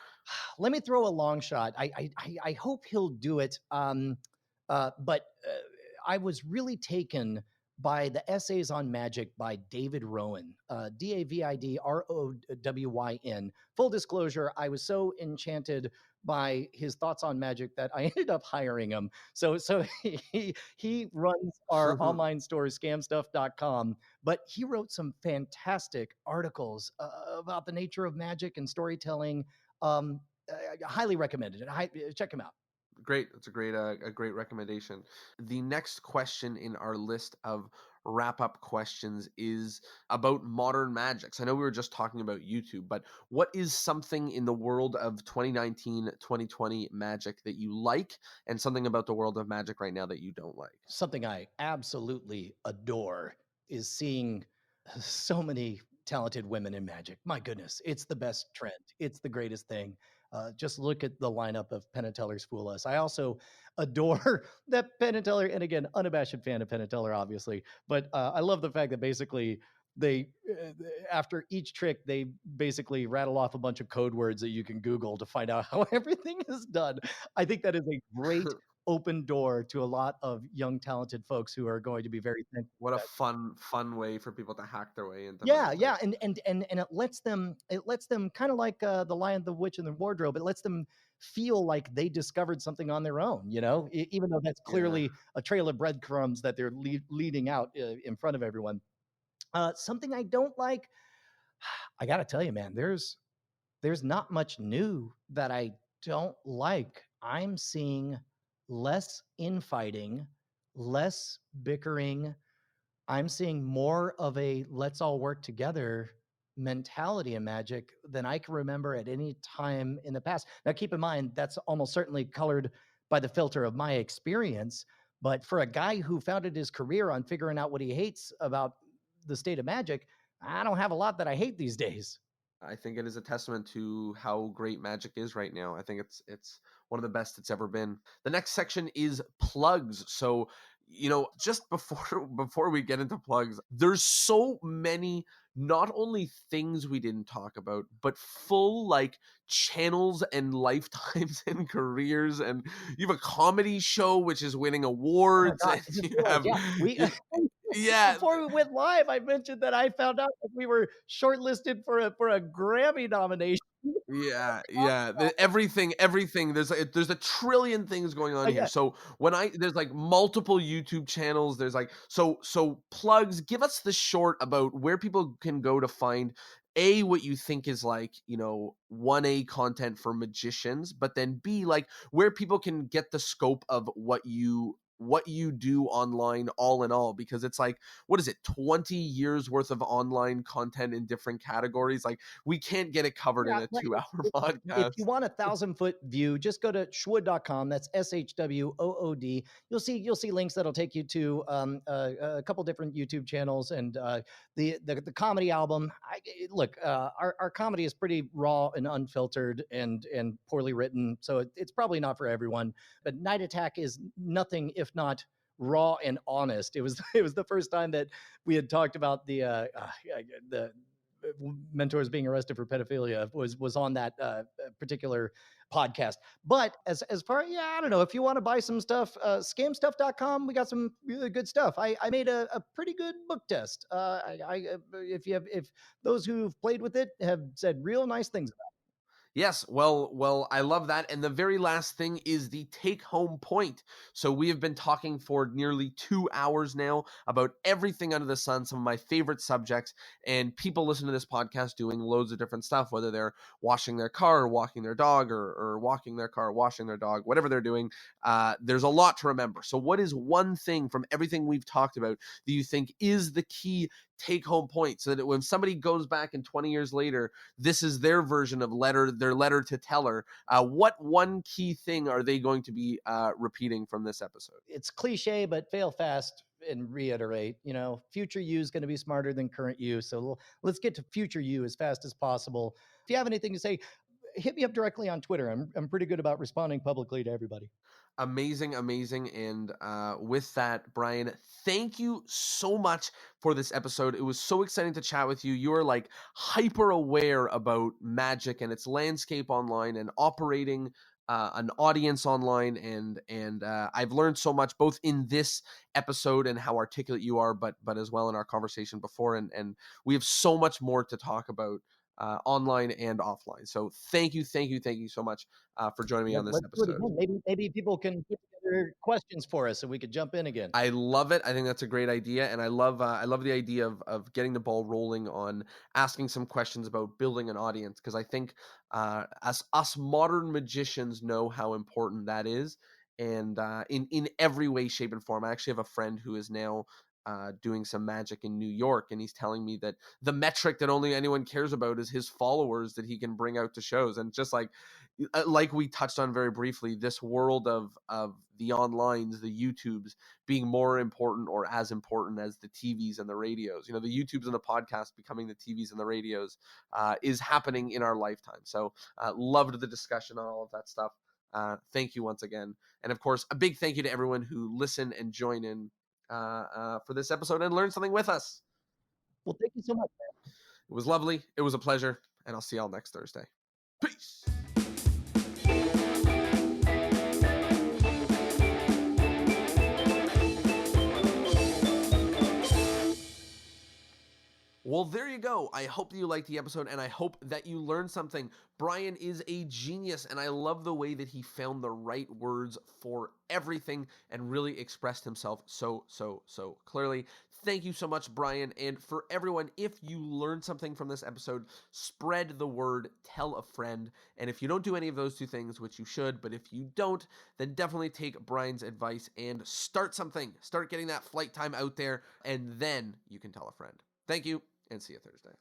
B: Let me throw a long shot. I hope he'll do it. But I was really taken by the essays on magic by David Rowan, DavidRowyn. Full disclosure, I was so enchanted by his thoughts on magic that I ended up hiring him. So he runs our online store, scamstuff.com, but he wrote some fantastic articles about the nature of magic and storytelling. Highly recommended it. Check him out.
A: Great. That's a great recommendation. The next question in our list of wrap up questions is about modern magics. I know we were just talking about YouTube, but what is something in the world of 2019, 2020 magic that you like, and something about the world of magic right now that you don't like?
B: Something I absolutely adore is seeing so many talented women in magic. My goodness, it's the best trend. It's the greatest thing. Just look at the lineup of Penn and Teller's Fool Us. I also adore that Penn and Teller, and again, unabashed fan of Penn and Teller, obviously. But I love the fact that basically they, after each trick, they basically rattle off a bunch of code words that you can Google to find out how everything is done. I think that is a great open door to a lot of young, talented folks who are going to be very thankful for
A: What a
B: that.
A: fun way for people to hack their way into
B: Yeah,
A: magic.
B: yeah, and it lets them kind of like the Lion, the Witch, and the Wardrobe. It lets them feel like they discovered something on their own. Even though that's
A: Yeah.
B: clearly a trail of breadcrumbs that they're leading out in front of everyone. Something I don't like. I got to tell you, man, there's not much new that I don't like. I'm seeing less infighting, less bickering. I'm seeing more of a let's all work together mentality in magic than I can remember at any time in the past. Now, keep in mind, that's almost certainly colored by the filter of my experience. But for a guy who founded his career on figuring out what he hates about the state of magic, I don't have a lot that I hate these days.
A: I think it is a testament to how great magic is right now. I think it's one of the best it's ever been. The next section is plugs. So, just before before we get into plugs, there's so many, not only things we didn't talk about, but full like channels and lifetimes and careers. And you have a comedy show which is winning
B: Oh my
A: awards,
B: God,
A: and
B: I just
A: you
B: realized,
A: have
B: yeah, we
A: yeah.
B: before we went live, I mentioned that I found out that we were shortlisted for a Grammy nomination.
A: Yeah, yeah. Everything. There's a trillion things going on here.
B: Yeah,
A: So there's like multiple YouTube channels. There's like so plugs. Give us the short about where people can go to find what you think is like 1A content for magicians, but then B, like where people can get the scope of what you what you do online all in all, because it's like, what is it, 20 years worth of online content in different categories? Like, we can't get it covered in
B: Yeah,
A: a
B: like
A: 2 hour
B: if you
A: podcast.
B: want a 1,000-foot view, just go to shwood.com. That's SHWOOD. You'll see links that'll take you to a couple different YouTube channels and the comedy album. Look, our comedy is pretty raw and unfiltered and poorly written, so it's probably not for everyone. But Night Attack is nothing if not raw and honest. It was the first time that we had talked about the mentors being arrested for pedophilia was on that particular podcast. But as far, yeah, I don't know, if you want to buy some stuff, scamstuff.com, we got some really good stuff. I made a pretty good book test. If those who've played with it have said real nice things.
A: Yes, well, I love that. And the very last thing is the take home point. So we have been talking for nearly 2 hours now about everything under the sun, some of my favorite subjects, and people listen to this podcast doing loads of different stuff, whether they're washing their car, or walking their dog, or walking their car, washing their dog, whatever they're doing. There's a lot to remember. So what is one thing from everything we've talked about that you think is the key take home point, so that when somebody goes back in 20 years later, this is their version of their letter to teller? What one key thing are they going to be repeating from this episode?
B: It's cliche, but fail fast and reiterate. Future you is going to be smarter than current you. So let's get to future you as fast as possible. If you have anything to say, hit me up directly on Twitter. I'm pretty good about responding publicly to everybody.
A: Amazing. And with that, Brian, thank you so much for this episode. It was so exciting to chat with you. You are like hyper aware about magic and its landscape online and operating an audience online, and I've learned so much both in this episode and how articulate you are, but as well in our conversation before, and we have so much more to talk about online and offline. So thank you so much for joining me on this
B: Let's do it
A: episode.
B: again. Maybe people can put together questions for us so we could jump in again.
A: I love it. I think that's a great idea, and I love the idea of getting the ball rolling on asking some questions about building an audience, because I think as us modern magicians know how important that is, and in every way, shape, and form. I actually have a friend who is now doing some magic in New York, and he's telling me that the metric that only anyone cares about is his followers that he can bring out to shows, and just like we touched on very briefly, this world of the onlines, the YouTubes being more important or as important as the TVs and the radios. The YouTubes and the podcasts becoming the TVs and the radios is happening in our lifetime. So loved the discussion on all of that stuff. Thank you once again. And of course, a big thank you to everyone who listened and joined in for this episode and learn something with us.
B: Well, thank you so much.
A: It was lovely. It was a pleasure. And I'll see y'all next Thursday. Peace. Well, there you go. I hope that you liked the episode, and I hope that you learned something. Brian is a genius, and I love the way that he found the right words for everything and really expressed himself so clearly. Thank you so much, Brian. And for everyone, if you learned something from this episode, spread the word, tell a friend. And if you don't do any of those two things, which you should, but if you don't, then definitely take Brian's advice and start something. Start getting that flight time out there, and then you can tell a friend. Thank you, and see you Thursday.